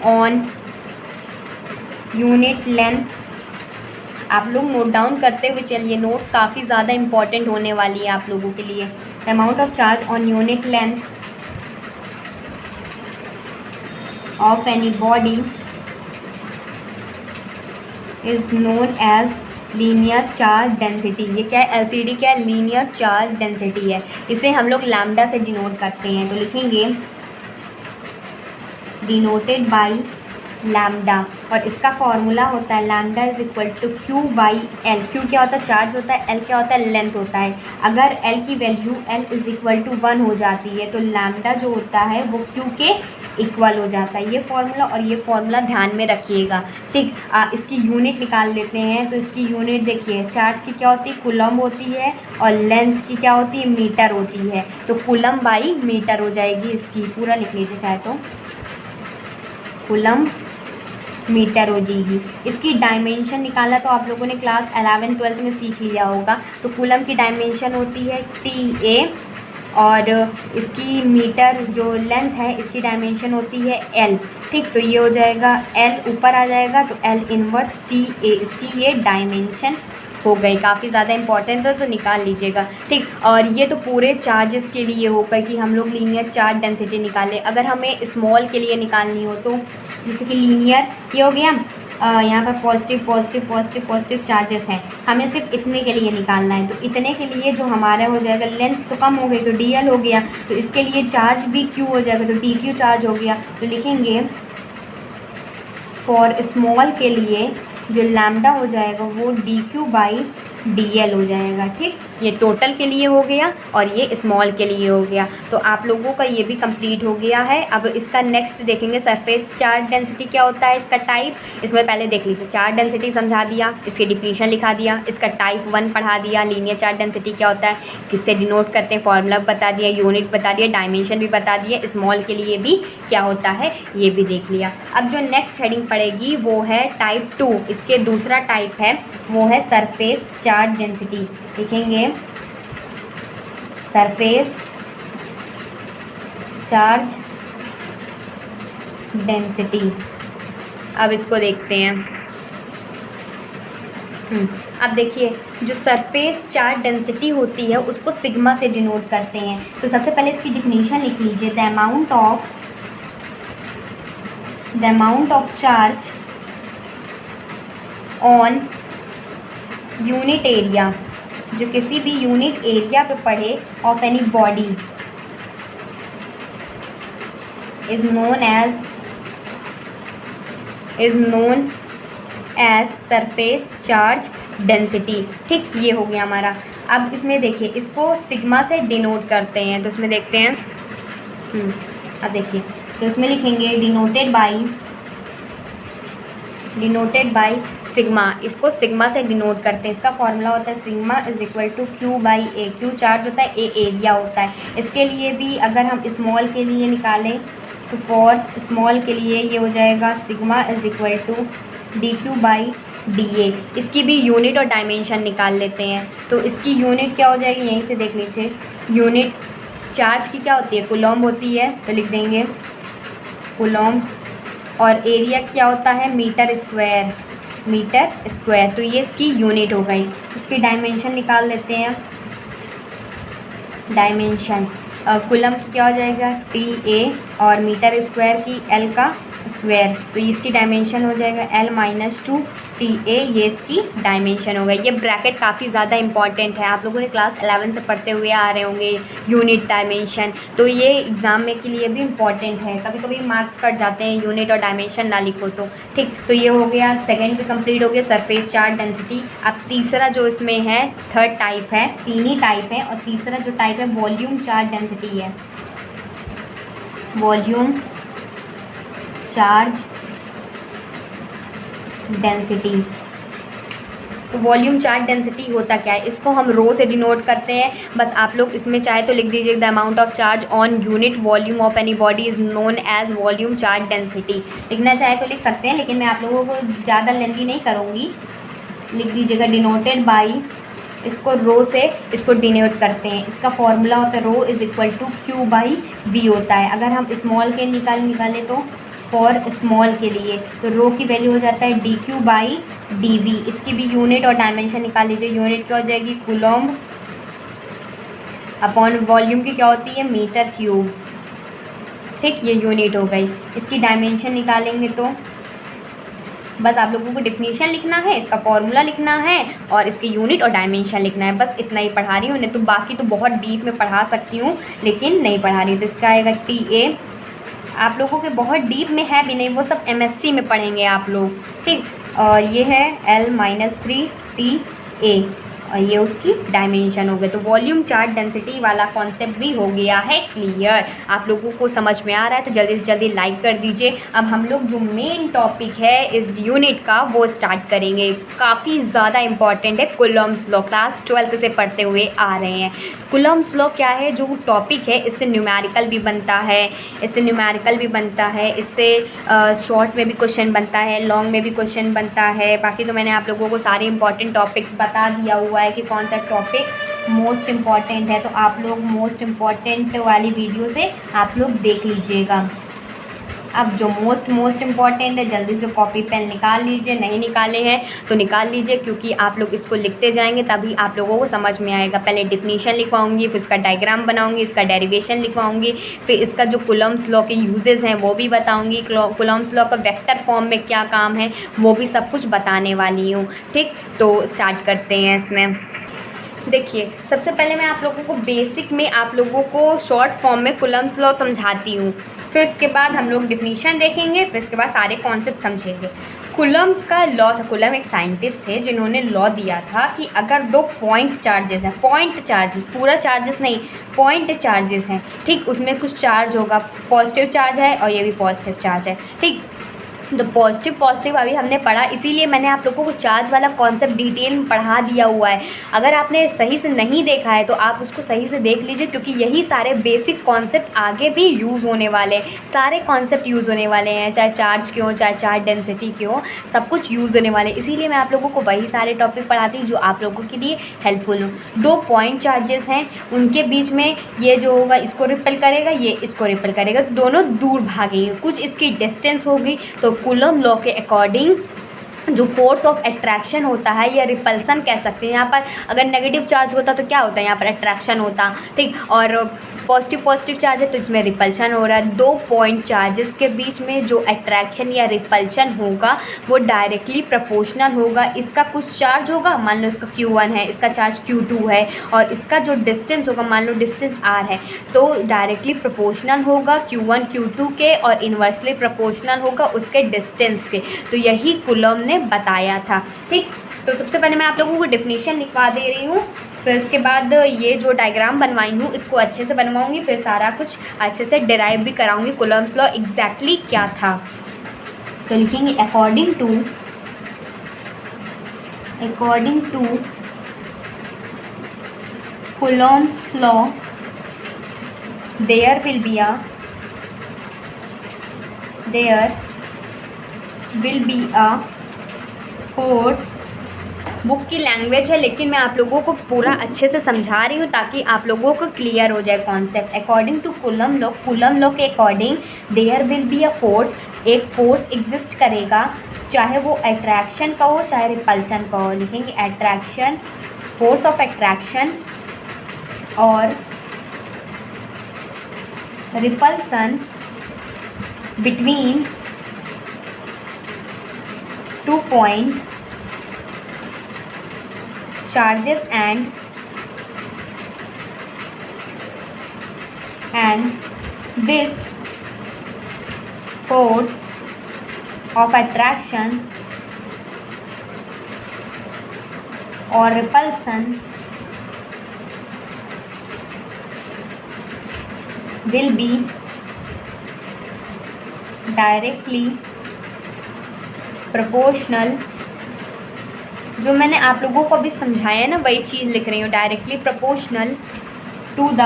on unit length. आप लोग नोट डाउन करते हुए चलिए, नोट्स काफ़ी ज़्यादा इंपॉर्टेंट होने वाली है आप लोगों के लिए। Amount of charge on unit length of any body is known as linear charge density. ये क्या है? एलसीडी क्या है? लीनियर चार्ज डेंसिटी है। इसे हम लोग लैम्डा से डिनोट करते हैं। तो लिखेंगे डिनोटेड बाई लैम्डा, और इसका फॉर्मूला होता है lambda is equal to q by l. Q क्या होता है? चार्ज होता है। एल क्या होता है? लेंथ होता है। अगर एल की value l is equal to 1 हो जाती है तो लैम्डा जो होता है वो क्यू के इक्वल हो जाता है। ये फॉर्मूला और ये फॉर्मूला ध्यान में रखिएगा। ठीक, इसकी यूनिट निकाल लेते हैं। तो इसकी यूनिट देखिए, चार्ज की क्या होती है? कूलम होती है, और लेंथ की क्या होती है? मीटर होती है। तो कूलम बाई मीटर हो जाएगी इसकी। पूरा लिख लीजिए चाहे तो, कूलम मीटर हो जाएगी। इसकी डायमेंशन निकाला तो आप लोगों ने क्लास 11-12 में सीख लिया होगा। तो कूलम की डायमेंशन होती है TA, और इसकी मीटर जो लेंथ है इसकी डायमेंशन होती है L। ठीक, तो ये हो जाएगा L ऊपर आ जाएगा तो L इनवर्स TA, इसकी ये डायमेंशन हो गई। काफ़ी ज़्यादा इंपॉर्टेंट है, तो निकाल लीजिएगा। ठीक, और ये तो पूरे चार्जेस के लिए होगा कि हम लोग लीनियर चार्ज डेंसिटी निकालें। अगर हमें स्मॉल के लिए निकालनी हो तो जैसे कि लीनियर ये हो गया, यहाँ पर positive positive positive positive charges हैं, हमें सिर्फ इतने के लिए निकालना है। तो इतने के लिए जो हमारा हो जाएगा, लेंथ तो कम हो गई तो DL हो गया, तो इसके लिए चार्ज भी Q हो जाएगा, तो DQ चार्ज हो गया। तो लिखेंगे फॉर स्मॉल के लिए जो लैम्डा हो जाएगा वो DQ बाई DL हो जाएगा। ठीक, ये टोटल के लिए हो गया और ये स्मॉल के लिए हो गया। तो आप लोगों का ये भी कंप्लीट हो गया है। अब इसका नेक्स्ट देखेंगे सरफेस चार्ज डेंसिटी क्या होता है, इसका टाइप। इसमें पहले देख लीजिए, चार्ज डेंसिटी समझा दिया, इसकी डिफिनीशन लिखा दिया, इसका टाइप 1 पढ़ा दिया, लीनियर चार्ज डेंसिटी क्या होता है, किससे डिनोट करते हैं, फॉर्मूला बता दिया, यूनिट बता दिया, डायमेंशन भी बता दिया, स्मॉल के लिए भी क्या होता है ये भी देख लिया। अब जो नेक्स्ट हेडिंग पड़ेगी वो है टाइप 2। इसके दूसरा टाइप है वो है सरफेस चार्ज डेंसिटी। लिखेंगे सरफेस चार्ज डेंसिटी। अब इसको देखते हैं। अब देखिए, जो सरफेस चार्ज डेंसिटी होती है उसको सिग्मा से डिनोट करते हैं। तो सबसे पहले इसकी डिफिनीशन लिख लीजिए, the amount of charge on unit area, जो किसी भी यूनिट एरिया पे पड़े, of any body is known as surface charge density. ठीक, ये हो गया हमारा। अब इसमें देखिए, इसको सिग्मा से डिनोट करते हैं, तो इसमें देखते हैं। अब देखिए, तो इसमें लिखेंगे डिनोटेड बाई सिग्मा। इसको सिग्मा से डिनोट करते हैं। इसका फॉर्मूला होता है sigma is equal to q by a. Q charge होता है, ए एरिया होता है। इसके लिए भी अगर हम स्मॉल के लिए निकालें तो फॉर स्मॉल के लिए ये हो जाएगा sigma is equal to d q by d a. इसकी भी यूनिट और डायमेंशन निकाल लेते हैं। तो इसकी यूनिट क्या हो जाएगी, यहीं से देख लीजिए। यूनिट चार्ज की क्या होती है, कूलॉम्ब होती है, तो लिख देंगे कूलॉम्ब। और एरिया क्या होता है, मीटर स्क्वायर। तो ये इसकी यूनिट हो गई। इसकी डायमेंशन निकाल लेते हैं। डायमेंशन कूलम की क्या हो जाएगा, टी ए, और मीटर स्क्वायर की एल का स्क्वायर। तो इसकी डायमेंशन हो जाएगा L minus two T A. ये इसकी डायमेंशन हो गई। ये ब्रैकेट काफ़ी ज़्यादा इंपॉर्टेंट है, आप लोगों ने क्लास 11 से पढ़ते हुए आ रहे होंगे यूनिट डायमेंशन। तो ये एग्ज़ाम में के लिए भी इम्पॉर्टेंट है। कभी कभी मार्क्स कट जाते हैं यूनिट और डायमेंशन ना लिखो तो। ठीक, तो ये हो गया, सेकेंड भी कंप्लीट हो गया, सरफेस चार्ज डेंसिटी। अब तीसरा जो इसमें है, थर्ड टाइप है, तीन ही टाइप है, और तीसरा जो टाइप है वॉल्यूम चार्ज डेंसिटी है। Volume charge density. तो वॉल्यूम चार्ज डेंसिटी होता क्या है, इसको हम रो से डिनोट करते हैं। बस आप लोग इसमें चाहे तो लिख दीजिए the amount of charge on unit volume of any body is known as volume charge density. लिखना चाहे तो लिख सकते हैं, लेकिन मैं आप लोगों को ज़्यादा लेंथी नहीं करूँगी। लिख दीजिएगा डिनोटेड बाई, इसको रो से इसको डिनोट करते हैं। इसका फॉर्मूला होता है rho is equal to q by v होता है। अगर हम स्मॉल के निकालें तो फॉर स्मॉल के लिए तो रो की वैल्यू हो जाता है d q by d v. इसकी भी यूनिट और डायमेंशन निकाल लीजिए। यूनिट क्या हो जाएगी, कूलॉम्ब अपॉन वॉल्यूम की क्या होती है, मीटर क्यूब। ठीक, ये यूनिट हो गई। इसकी डायमेंशन निकालेंगे तो बस आप लोगों को डिफिनीशन लिखना है, इसका फॉर्मूला लिखना है, और इसकी यूनिट और डायमेंशन लिखना है। बस इतना ही पढ़ा रही हूँ, नहीं तो बाकी तो बहुत डीप में पढ़ा सकती हूँ, लेकिन नहीं पढ़ा रही। तो इसका आएगा टी ए। आप लोगों के बहुत डीप में है भी नहीं, वो सब एमएससी में पढ़ेंगे आप लोग। ठीक, और ये है L minus three T A, और ये उसकी डायमेंशन हो गई। तो वॉल्यूम चार्ज डेंसिटी वाला कॉन्सेप्ट भी हो गया है क्लियर। आप लोगों को समझ में आ रहा है तो जल्दी से जल्दी लाइक कर दीजिए। अब हम लोग जो मेन टॉपिक है इस यूनिट का वो स्टार्ट करेंगे। काफ़ी ज़्यादा इंपॉर्टेंट है, कूलॉम्ब्स लॉ, क्लास 12 से पढ़ते हुए आ रहे हैं। कूलॉम्ब्स लॉ क्या है, जो टॉपिक है इससे न्यूमेरिकल भी बनता है, इससे शॉर्ट में भी क्वेश्चन बनता है, लॉन्ग में भी क्वेश्चन बनता है। बाकी तो मैंने आप लोगों को सारे इंपॉर्टेंट टॉपिक्स बता दिया हुआ है कि कौन सा टॉपिक मोस्ट इम्पॉर्टेंट है। तो आप लोग मोस्ट इम्पॉर्टेंट वाली वीडियो से आप लोग देख लीजिएगा। अब जो मोस्ट इम्पॉर्टेंट है जल्दी से कॉपी पेन निकाल लीजिए, नहीं निकाले हैं तो निकाल लीजिए, क्योंकि आप लोग इसको लिखते जाएंगे तभी आप लोगों को समझ में आएगा। पहले डिफिनीशन लिखवाऊंगी, फिर इसका डायग्राम बनाऊंगी, इसका डेरिवेशन लिखवाऊंगी, फिर इसका जो कूलॉम्ब्स लॉ के यूजेस हैं वो भी बताऊंगी, कूलॉम्ब्स लॉ का वेक्टर फॉर्म में क्या काम है वो भी सब कुछ बताने वाली हूँ। ठीक, तो स्टार्ट करते हैं इसमें। देखिए, सबसे पहले मैं आप लोगों को बेसिक में आप लोगों को शॉर्ट फॉर्म में कूलॉम्ब्स लॉ समझाती हूँ, फिर उसके बाद हम लोग डिफिनीशन देखेंगे, फिर उसके बाद सारे कॉन्सेप्ट समझेंगे। कूलॉम्ब्स का लॉ था, कूलम एक साइंटिस्ट थे जिन्होंने लॉ दिया था कि अगर दो पॉइंट चार्जेस हैं, पॉइंट चार्जेस, पूरा चार्जेस नहीं, पॉइंट चार्जेस हैं, ठीक, उसमें कुछ चार्ज होगा, पॉजिटिव चार्ज है और ये भी पॉजिटिव चार्ज है। ठीक, तो पॉजिटिव अभी हमने पढ़ा, इसीलिए मैंने आप लोगों को चार्ज वाला कॉन्सेप्ट डिटेल में पढ़ा दिया हुआ है। अगर आपने सही से नहीं देखा है तो आप उसको सही से देख लीजिए, क्योंकि यही सारे बेसिक कॉन्सेप्ट आगे भी यूज़ होने वाले हैं। सारे कॉन्सेप्ट यूज़ होने वाले हैं, चाहे चार्ज के हो, चाहे चार्ज डेंसिटी के हो, सब कुछ यूज़ होने वाले हैं। इसीलिए मैं आप लोगों को वही सारे टॉपिक पढ़ाती हूँ जो आप लोगों के लिए हेल्पफुल हो। दो पॉइंट चार्जेस हैं, उनके बीच में ये जो होगा इसको रिपेल करेगा, ये इसको रिपेल करेगा, तो दोनों दूर भागेंगे, कुछ इसकी डिस्टेंस होगी। तो कूलम लॉ के अकॉर्डिंग जो फोर्स ऑफ अट्रैक्शन होता है या रिपल्सन कह सकते हैं, यहाँ पर अगर नेगेटिव चार्ज होता तो क्या होता है, यहाँ पर अट्रैक्शन होता, ठीक, और पॉजिटिव चार्ज है तो इसमें रिपल्शन हो रहा है। दो पॉइंट चार्जेस के बीच में जो अट्रैक्शन या रिपल्शन होगा वो डायरेक्टली प्रोपोर्शनल होगा। इसका कुछ चार्ज होगा, मान लो इसका Q1 है, इसका चार्ज Q2 है, और इसका जो डिस्टेंस होगा, मान लो डिस्टेंस R है, तो डायरेक्टली प्रोपोर्शनल होगा Q1 Q2 के, और इन्वर्सली प्रोपोर्शनल होगा उसके डिस्टेंस के। तो यही कूलम ने बताया था। ठीक, तो सबसे पहले मैं आप लोगों को डेफिनेशन लिखवा दे रही हूँ, फिर उसके बाद ये जो डायग्राम बनवाई हूँ इसको अच्छे से बनवाऊँगी, फिर सारा कुछ अच्छे से डिराइव भी कराऊँगी कूलम्ब्स लॉ एग्जैक्टली क्या था। तो लिखेंगे according to Coulomb's law there will be a force. Book की लैंग्वेज है लेकिन मैं आप लोगों को पूरा अच्छे से समझा रही हूँ ताकि आप लोगों को क्लियर हो जाए concept. According to Coulomb law के according there will be a force, एक फोर्स एग्जिस्ट करेगा, चाहे वो अट्रैक्शन का हो चाहे रिपल्सन का हो। लिखेंगे अट्रैक्शन, फोर्स ऑफ अट्रैक्शन और repulsion between 2 point charges and this force of attraction or repulsion will be directly proportional। जो मैंने आप लोगों को अभी समझाया है ना वही चीज़ लिख रही हूँ, directly proportional to the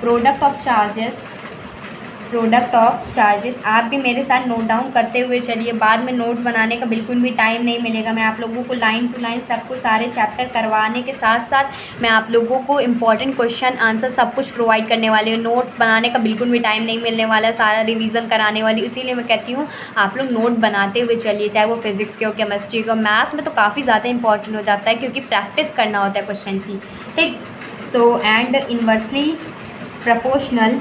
product of charges. आप भी मेरे साथ नोट डाउन करते हुए चलिए, बाद में नोट्स बनाने का बिल्कुल भी टाइम नहीं मिलेगा। मैं आप लोगों को लाइन टू लाइन सब कुछ सारे चैप्टर करवाने के साथ साथ मैं आप लोगों को इंपॉर्टेंट क्वेश्चन आंसर सब कुछ प्रोवाइड करने वाली हूँ। नोट्स बनाने का बिल्कुल भी टाइम नहीं मिलने वाला है, सारा रिवीजन कराने वाली, इसीलिए मैं कहती हूँ आप लोग नोट बनाते हुए चलिए, चाहे वो फिजिक्स के हो, केमिस्ट्री के हो। मैथ्स में तो काफ़ी ज़्यादा इंपॉर्टेंट हो जाता है क्योंकि प्रैक्टिस करना होता है क्वेश्चन की, ठीक। तो and inversely proportional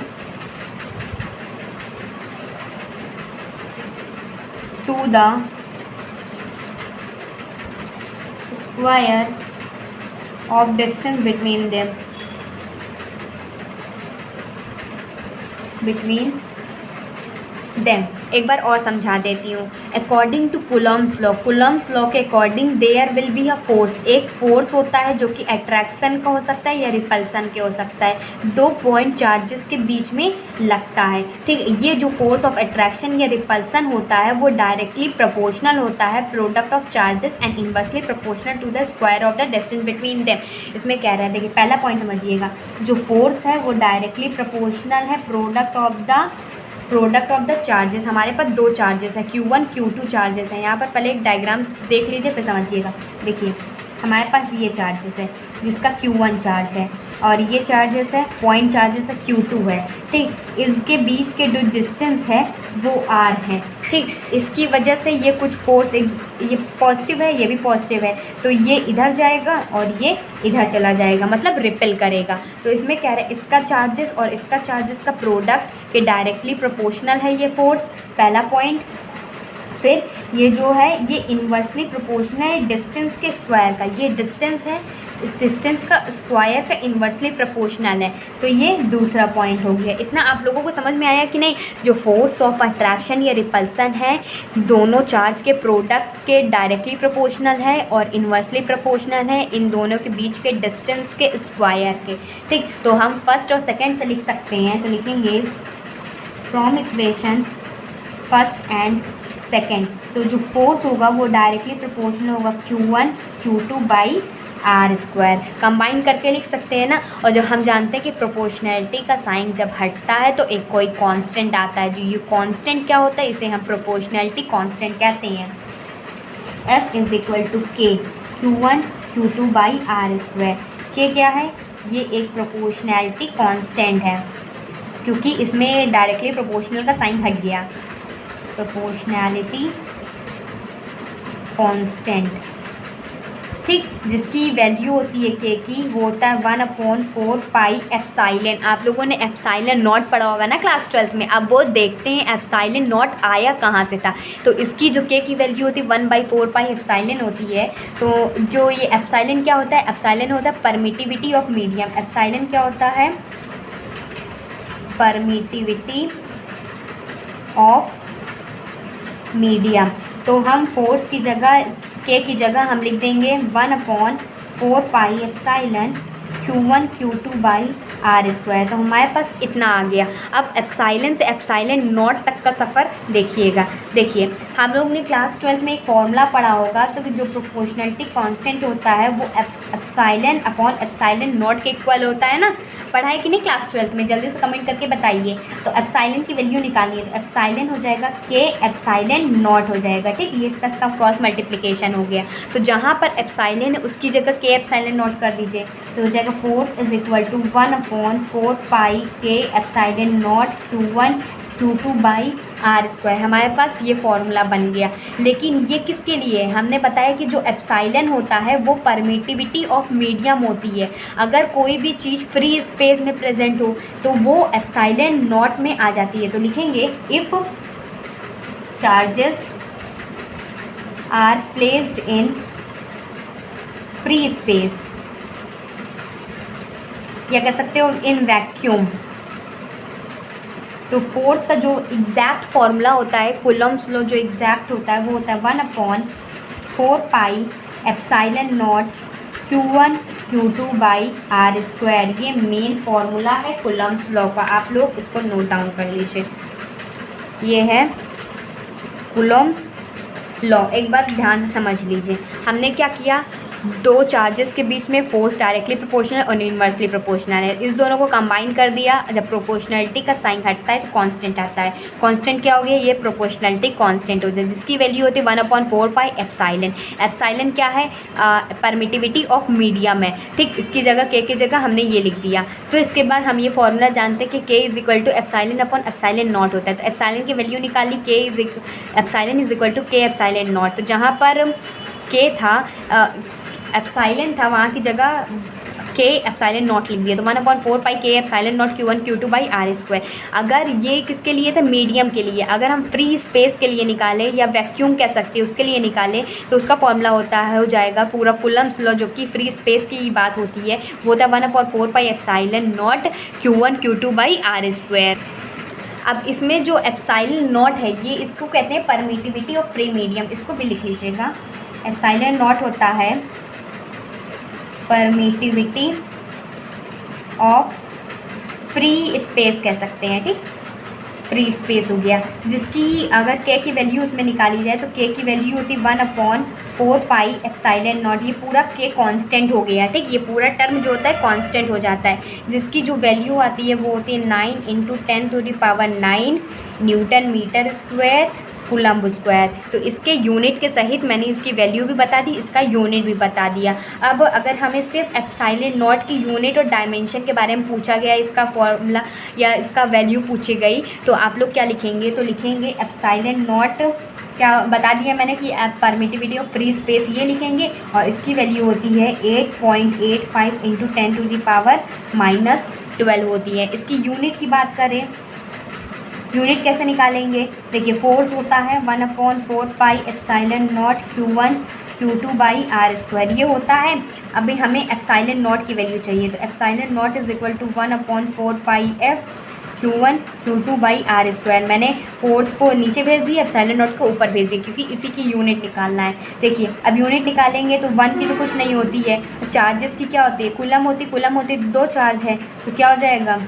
to the square of distance between them, एक बार और समझा देती हूँ। अकॉर्डिंग टू कूलम्ब्स लॉ के according there will be a force, एक फोर्स होता है जो कि अट्रैक्शन का हो सकता है या रिपल्सन के हो सकता है, 2 पॉइंट चार्जेस के बीच में लगता है, ठीक। ये जो फोर्स ऑफ अट्रैक्शन या रिपल्सन होता है वो डायरेक्टली प्रोपोर्शनल होता है product of charges and inversely proportional to the square of the distance between them. इसमें कह रहा है, देखिए पहला पॉइंट समझिएगा, जो फोर्स है वो डायरेक्टली प्रोपोर्शनल है प्रोडक्ट ऑफ द चार्जेस। हमारे पास 2 चार्जेस है, Q1 Q2 चार्जेस हैं। यहाँ पर पहले एक डायग्राम देख लीजिए फिर समझिएगा। देखिए हमारे पास ये चार्जेस है जिसका Q1 चार्ज है और ये चार्जेस है पॉइंट चार्जेस है Q2 है, ठीक। इसके बीच के जो डिस्टेंस है वो R है, ठीक। इसकी वजह से ये कुछ फोर्स, ये पॉजिटिव है ये भी पॉजिटिव है, तो ये इधर जाएगा और ये इधर चला जाएगा, मतलब रिपेल करेगा। तो इसमें कह रहे हैं इसका चार्जेस और इसका चार्जेस का प्रोडक्ट के डायरेक्टली प्रोपोर्शनल है ये फोर्स, पहला पॉइंट। फिर ये जो है ये इन्वर्सली प्रोपोर्शनल है डिस्टेंस के स्क्वायर का, ये डिस्टेंस है, इस डिस्टेंस का स्क्वायर का इन्वर्सली प्रोपोर्शनल है, तो ये दूसरा पॉइंट हो गया। इतना आप लोगों को समझ में आया कि नहीं? जो फोर्स ऑफ अट्रैक्शन या रिपल्सन है दोनों चार्ज के प्रोडक्ट के डायरेक्टली प्रोपोर्शनल है और इन्वर्सली प्रोपोर्शनल है इन दोनों के बीच के डिस्टेंस के स्क्वायर के, ठीक। तो हम फर्स्ट और सेकेंड से लिख सकते हैं, तो लिखेंगे from equation first and second, तो जो फोर्स होगा वो डायरेक्टली प्रोपोर्शनल होगा Q1 Q2 by R square, combine करके लिख सकते हैं ना। और जब हम जानते हैं कि प्रोपोर्शनैलिटी का साइन जब हटता है तो एक कोई कांस्टेंट आता है, जो ये कांस्टेंट क्या होता है, इसे हम प्रोपोर्शनैलिटी कांस्टेंट कहते हैं। F is equal to K Q1 Q2 by R square. K क्या है? ये एक प्रोपोर्शनैलिटी कांस्टेंट है क्योंकि इसमें डायरेक्टली प्रोपोर्शनल का साइन हट गया, प्रोपोर्शनैलिटी कांस्टेंट, ठीक। जिसकी वैल्यू होती है के की, वो होता है 1/4 पाई एप्साइलन। आप लोगों ने एप्साइलन नॉट पढ़ा होगा ना क्लास 12th में। अब वो देखते हैं एप्साइलन नॉट आया कहाँ से था। तो इसकी जो के की वैल्यू होती है 1/4 पाई एप्साइलन होती है। तो जो ये एप्साइलन क्या होता है? एप्साइलन होता है परमिटिविटी ऑफ मीडियम। एप्साइलन क्या होता है? परमिटिविटी ऑफ मीडियम, तो हम फोर्स की जगह के की जगह हम लिख देंगे 1/4 pi epsilon Q1 Q2 by r square. तो हमारे पास इतना आ गया। अब एप्साइलन से एप्साइलन नॉट तक का सफ़र देखिएगा। देखिए हम लोग ने क्लास 12 में एक फॉर्मूला पढ़ा होगा, तो जो प्रोपोर्शनलिटी कांस्टेंट होता है वो एप्साइलन अपॉन एप्साइलन नॉट के इक्वल होता है ना। पढ़ा है कि नहीं क्लास 12 में? जल्दी से कमेंट करके बताइए। तो एप्साइलन की वैल्यू निकालिए, तो एप्साइलन हो जाएगा के एप्साइलन नॉट हो जाएगा। ठीक, ये इसका क्रॉस मल्टीप्लिकेशन हो गया। तो जहाँ पर एप्साइलन है उसकी जगह के एप्साइलन नॉट कर दीजिए, तो हो जाएगा force is equal to 1/4 pi K epsilon naught Q1 Q2 by r square. हमारे पास ये फॉर्मूला बन गया। लेकिन ये किसके लिए है? हमने बताया कि जो एप्साइलन होता है वो परमिटिविटी ऑफ मीडियम होती है। अगर कोई भी चीज़ फ्री स्पेस में प्रेजेंट हो तो वो एप्साइलन नॉट में आ जाती है। तो लिखेंगे if charges are placed in free space, या कह सकते हो इन वैक्यूम। तो फोर्स का जो एग्जैक्ट फॉर्मूला होता है, कूलम्ब्स लॉ जो एग्जैक्ट होता है वो होता है 1/4 pi epsilon naught Q1 Q2 by r square. ये मेन फॉर्मूला है कूलम्ब्स लॉ का, आप लोग इसको नोट डाउन कर लीजिए। ये है कूलम्ब्स लॉ, एक बार ध्यान से समझ लीजिए। हमने क्या किया, दो चार्जेस के बीच में फोर्स डायरेक्टली प्रोपोर्शनल और इनवर्सली प्रोपोर्शनल है, इस दोनों को कंबाइन कर दिया। जब प्रोपोर्शनलिटी का साइन हटता है तो कांस्टेंट आता है। कांस्टेंट क्या हो गया, ये प्रोपोर्शनलिटी कांस्टेंट होती है, जिसकी वैल्यू होती है 1/4 पाई एप्साइलन। एप्साइलन क्या है, परमिटिविटी ऑफ मीडियम है। ठीक, इसकी जगह के की जगह हमने ये लिख दिया। फिर इसके बाद हम ये फॉर्मूला जानते हैं कि K is equal to epsilon upon epsilon naught होता है। तो एप्साइलन की वैल्यू निकाली, epsilon is equal to K epsilon naught. तो जहाँ पर के था एप्साइलन था, वहाँ की जगह के एप्साइलन नॉट लिख दिया। तो 1/4 pi K epsilon naught Q1 Q2 by r square. अगर ये किसके लिए था, मीडियम के लिए। अगर हम फ्री स्पेस के लिए निकालें या वैक्यूम कह सकते हैं उसके लिए निकालें, तो उसका फॉर्मूला होता है, हो जाएगा पूरा कूलम्ब्स लॉ, जो कि फ्री स्पेस की बात होती है, वो होता है 1/4 pi epsilon naught Q1 Q2 by r square. अब इसमें जो एप्साइलन नॉट है ये इसको कहते हैं परमिटिविटी ऑफ फ्री मीडियम, इसको भी लिख लीजिएगा। एप्साइलन नॉट होता है परमिटिविटी ऑफ फ्री स्पेस कह सकते हैं। ठीक, फ्री स्पेस हो गया, जिसकी अगर के की वैल्यू उसमें निकाली जाए तो के की वैल्यू होती है 1/4 पाई एप्साइलन नॉट। ये पूरा के कांस्टेंट हो गया। ठीक, ये पूरा टर्म जो होता है कांस्टेंट हो जाता है, जिसकी जो वैल्यू आती है वो होती है 9 × 10⁹ newton metre square coulomb square. तो इसके यूनिट के सहित मैंने इसकी वैल्यू भी बता दी, इसका यूनिट भी बता दिया। अब अगर हमें सिर्फ एप्साइलन नॉट की यूनिट और डायमेंशन के बारे में पूछा गया, इसका फॉर्मूला या इसका वैल्यू पूछी गई, तो आप लोग क्या लिखेंगे, तो लिखेंगे एप्साइलन नॉट, क्या बता दिया मैंने कि परमिटिविटी ऑफ फ्री स्पेस ये लिखेंगे, और इसकी वैल्यू होती है 8.85 × 10⁻12 होती है। इसकी यूनिट की बात करें, यूनिट कैसे निकालेंगे, देखिए फोर्स होता है 1/4 pi epsilon naught Q1 Q2 by r square, ये होता है। अभी हमें एप्साइलन नॉट की वैल्यू चाहिए, तो epsilon naught is equal to 1/4 pi F Q1 Q2 by r square. मैंने फोर्स को नीचे भेज दिया, एप्साइलन नॉट को ऊपर भेज दिया, क्योंकि इसी की यूनिट निकालना है। देखिए अब यूनिट निकालेंगे तो 1 की तो कुछ नहीं होती है, तो चार्जेस की क्या होती है, कूलम होती है, 2 चार्ज है, तो क्या हो जाएगा,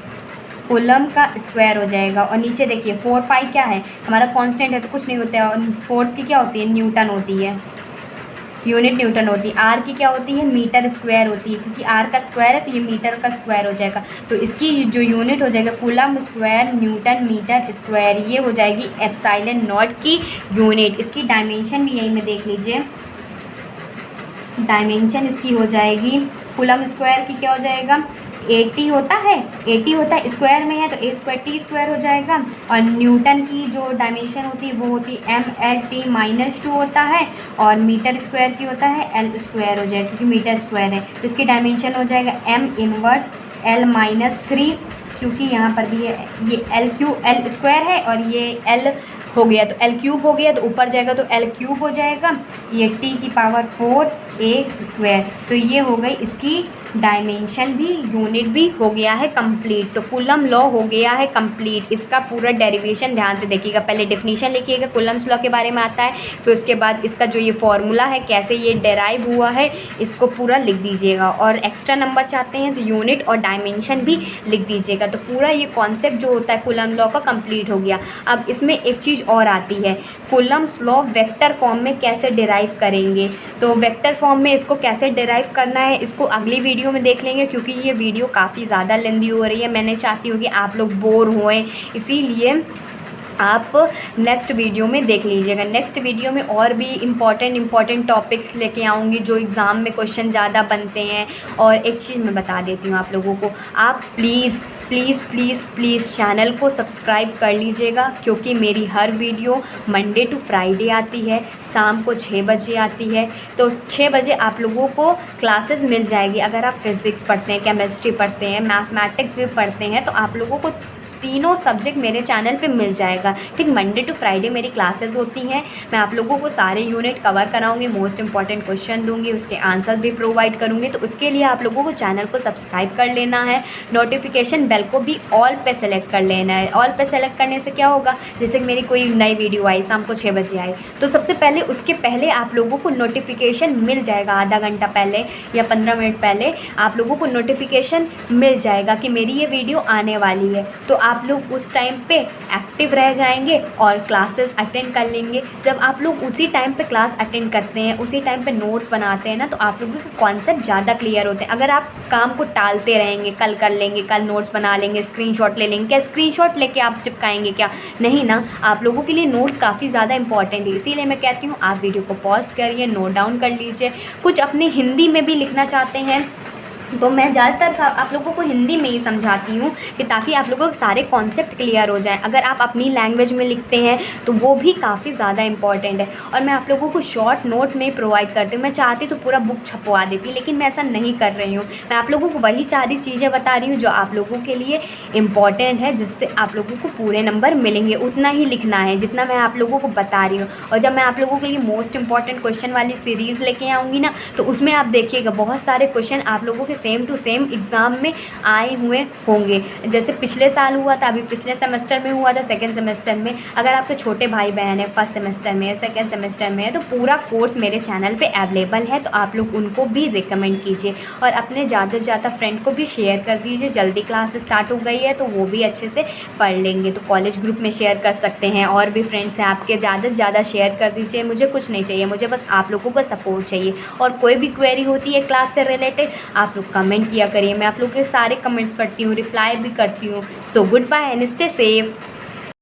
कूलम का स्क्वायर हो जाएगा। और नीचे देखिए 4 पाई क्या है, हमारा कांस्टेंट है तो कुछ नहीं होता है। और फोर्स की क्या होती है, न्यूटन होती है, यूनिट न्यूटन होती है। आर की क्या होती है, मीटर स्क्वायर होती है, क्योंकि आर का स्क्वायर है तो ये मीटर का स्क्वायर हो जाएगा। तो इसकी जो यूनिट हो जाएगा coulomb square newton metre square, ये हो जाएगी एप्साइलन नॉट की यूनिट। इसकी डायमेंशन भी यही में देख लीजिए, डायमेंशन इसकी हो जाएगी, कूलम स्क्वायर की क्या हो जाएगा, 80 होता है, स्क्वायर में है तो a²t² हो जाएगा। और न्यूटन की जो डायमेंशन होती है वो होती है mLt-2 होता है, और मीटर स्क्वायर की होता है L² हो जाएगा, क्योंकि मीटर स्क्वायर है। तो इसकी डायमेंशन हो जाएगा m−1 L-3, क्योंकि यहाँ पर भी ये L स्क्वायर है और ये L हो गया तो L³ हो गया, तो ऊपर जाएगा तो L³ हो जाएगा, ये t⁴ a²। तो ये हो गई इसकी डायमेंशन भी, यूनिट भी हो गया है कंप्लीट। तो कूलम लॉ हो गया है कंप्लीट। इसका पूरा डेरिवेशन ध्यान से देखिएगा, पहले डेफिनेशन लिखिएगा, कूलम्स लॉ के बारे में आता है, फिर उसके बाद इसका जो ये फॉर्मूला है कैसे ये डेराइव हुआ है इसको पूरा लिख दीजिएगा। और एक्स्ट्रा नंबर चाहते हैं तो यूनिट और डायमेंशन भी लिख दीजिएगा। तो पूरा ये कॉन्सेप्ट जो होता है कूलम लॉ का कंप्लीट हो गया। अब इसमें एक चीज़ और आती है, कूलम्स लॉ वेक्टर फॉर्म में कैसे डिराइव करेंगे। तो वेक्टर फॉर्म में इसको कैसे डिराइव करना है इसको अगली वीडियो में देख लेंगे, क्योंकि ये वीडियो काफ़ी ज़्यादा लेंदी हो रही है। मैंने चाहती हूँ कि आप लोग बोर हुए, इसीलिए आप नेक्स्ट वीडियो में देख लीजिएगा। नेक्स्ट वीडियो में और भी इम्पॉर्टेंट टॉपिक्स लेके आऊँगी जो एग्ज़ाम में क्वेश्चन ज़्यादा बनते हैं। और एक चीज़ मैं बता देती हूँ आप लोगों को, आप please please please please channel को सब्सक्राइब कर लीजिएगा, क्योंकि मेरी हर वीडियो मंडे टू फ्राइडे आती है, शाम को 6 बजे आती है। तो 6 बजे आप लोगों को क्लासेस मिल जाएगी। अगर आप फिज़िक्स पढ़ते हैं, केमिस्ट्री पढ़ते हैं, मैथमेटिक्स भी पढ़ते हैं, तो आप लोगों को तीनों सब्जेक्ट मेरे चैनल पे मिल जाएगा। ठीक, मंडे टू फ्राइडे मेरी क्लासेस होती हैं। मैं आप लोगों को सारे यूनिट कवर कराऊंगी, मोस्ट इंपॉर्टेंट क्वेश्चन दूंगी, उसके आंसर भी प्रोवाइड करूंगी। तो उसके लिए आप लोगों को चैनल को सब्सक्राइब कर लेना है, नोटिफिकेशन बेल को भी ऑल पे सेलेक्ट कर लेना है। ऑल पे सेलेक्ट करने से क्या होगा, जैसे मेरी कोई नई वीडियो आई शाम को 6 बजे आई, तो सबसे पहले उसके पहले आप लोगों को नोटिफिकेशन मिल जाएगा। आधा घंटा पहले या 15 मिनट पहले आप लोगों को नोटिफिकेशन मिल जाएगा कि मेरी ये वीडियो आने वाली है। तो आप लोग उस टाइम पे एक्टिव रह जाएंगे और क्लासेस अटेंड कर लेंगे। जब आप लोग उसी टाइम पे क्लास अटेंड करते हैं, उसी टाइम पे नोट्स बनाते हैं ना, तो आप लोगों के कॉन्सेप्ट ज़्यादा क्लियर होते हैं। अगर आप काम को टालते रहेंगे, कल कर लेंगे, कल नोट्स बना लेंगे, स्क्रीनशॉट ले लेंगे, क्या स्क्रीनशॉट लेके आप चिपकाएंगे क्या? नहीं ना, आप लोगों के लिए नोट्स काफ़ी ज़्यादा इंपॉर्टेंट है। इसीलिए मैं कहती हूँ आप वीडियो को पॉज करिए, नोट डाउन कर लीजिए। कुछ अपने हिंदी में भी लिखना चाहते हैं तो मैं ज़्यादातर आप लोगों को हिंदी में ही समझाती हूँ, कि ताकि आप लोगों के सारे कॉन्सेप्ट क्लियर हो जाएं। अगर आप अपनी लैंग्वेज में लिखते हैं तो वो भी काफ़ी ज़्यादा इंपॉर्टेंट है। और मैं आप लोगों को शॉर्ट नोट में प्रोवाइड करती हूँ। मैं चाहती तो पूरा बुक छपवा देती, लेकिन मैं ऐसा नहीं कर रही हूँ। मैं आप लोगों को वही सारी चीज़ें बता रही हूँ जो आप लोगों के लिए इम्पॉर्टेंट है, जिससे आप लोगों को पूरे नंबर मिलेंगे। उतना ही लिखना है जितना मैं आप लोगों को बता रही हूँ। और जब मैं आप लोगों के लिए मोस्ट इंपॉर्टेंट क्वेश्चन वाली सीरीज़ लेके आऊँगी ना, तो उसमें आप देखिएगा बहुत सारे क्वेश्चन आप लोगों के सेम टू सेम एग्ज़ाम में आए हुए होंगे। जैसे पिछले साल हुआ था, अभी पिछले सेमेस्टर में हुआ था, सेकेंड सेमेस्टर में। अगर आपके छोटे भाई बहन है, फर्स्ट सेमेस्टर में है, सेकेंड सेमेस्टर में है, तो पूरा कोर्स मेरे चैनल पे अवेलेबल है। तो आप लोग उनको भी रिकमेंड कीजिए और अपने ज़्यादा से ज़्यादा फ्रेंड को भी शेयर कर दीजिए। जल्दी क्लास स्टार्ट हो गई है तो वो भी अच्छे से पढ़ लेंगे। तो कॉलेज ग्रुप में शेयर कर सकते हैं, और भी फ्रेंड्स हैं आपके, ज़्यादा से ज़्यादा शेयर कर दीजिए। मुझे कुछ नहीं चाहिए, मुझे बस आप लोगों का सपोर्ट चाहिए। और कोई भी क्वेरी होती है क्लास से रिलेटेड, आप लोग कमेंट किया करिए। मैं आप लोग के सारे कमेंट्स पढ़ती हूँ, रिप्लाई भी करती हूँ। So goodbye and stay safe.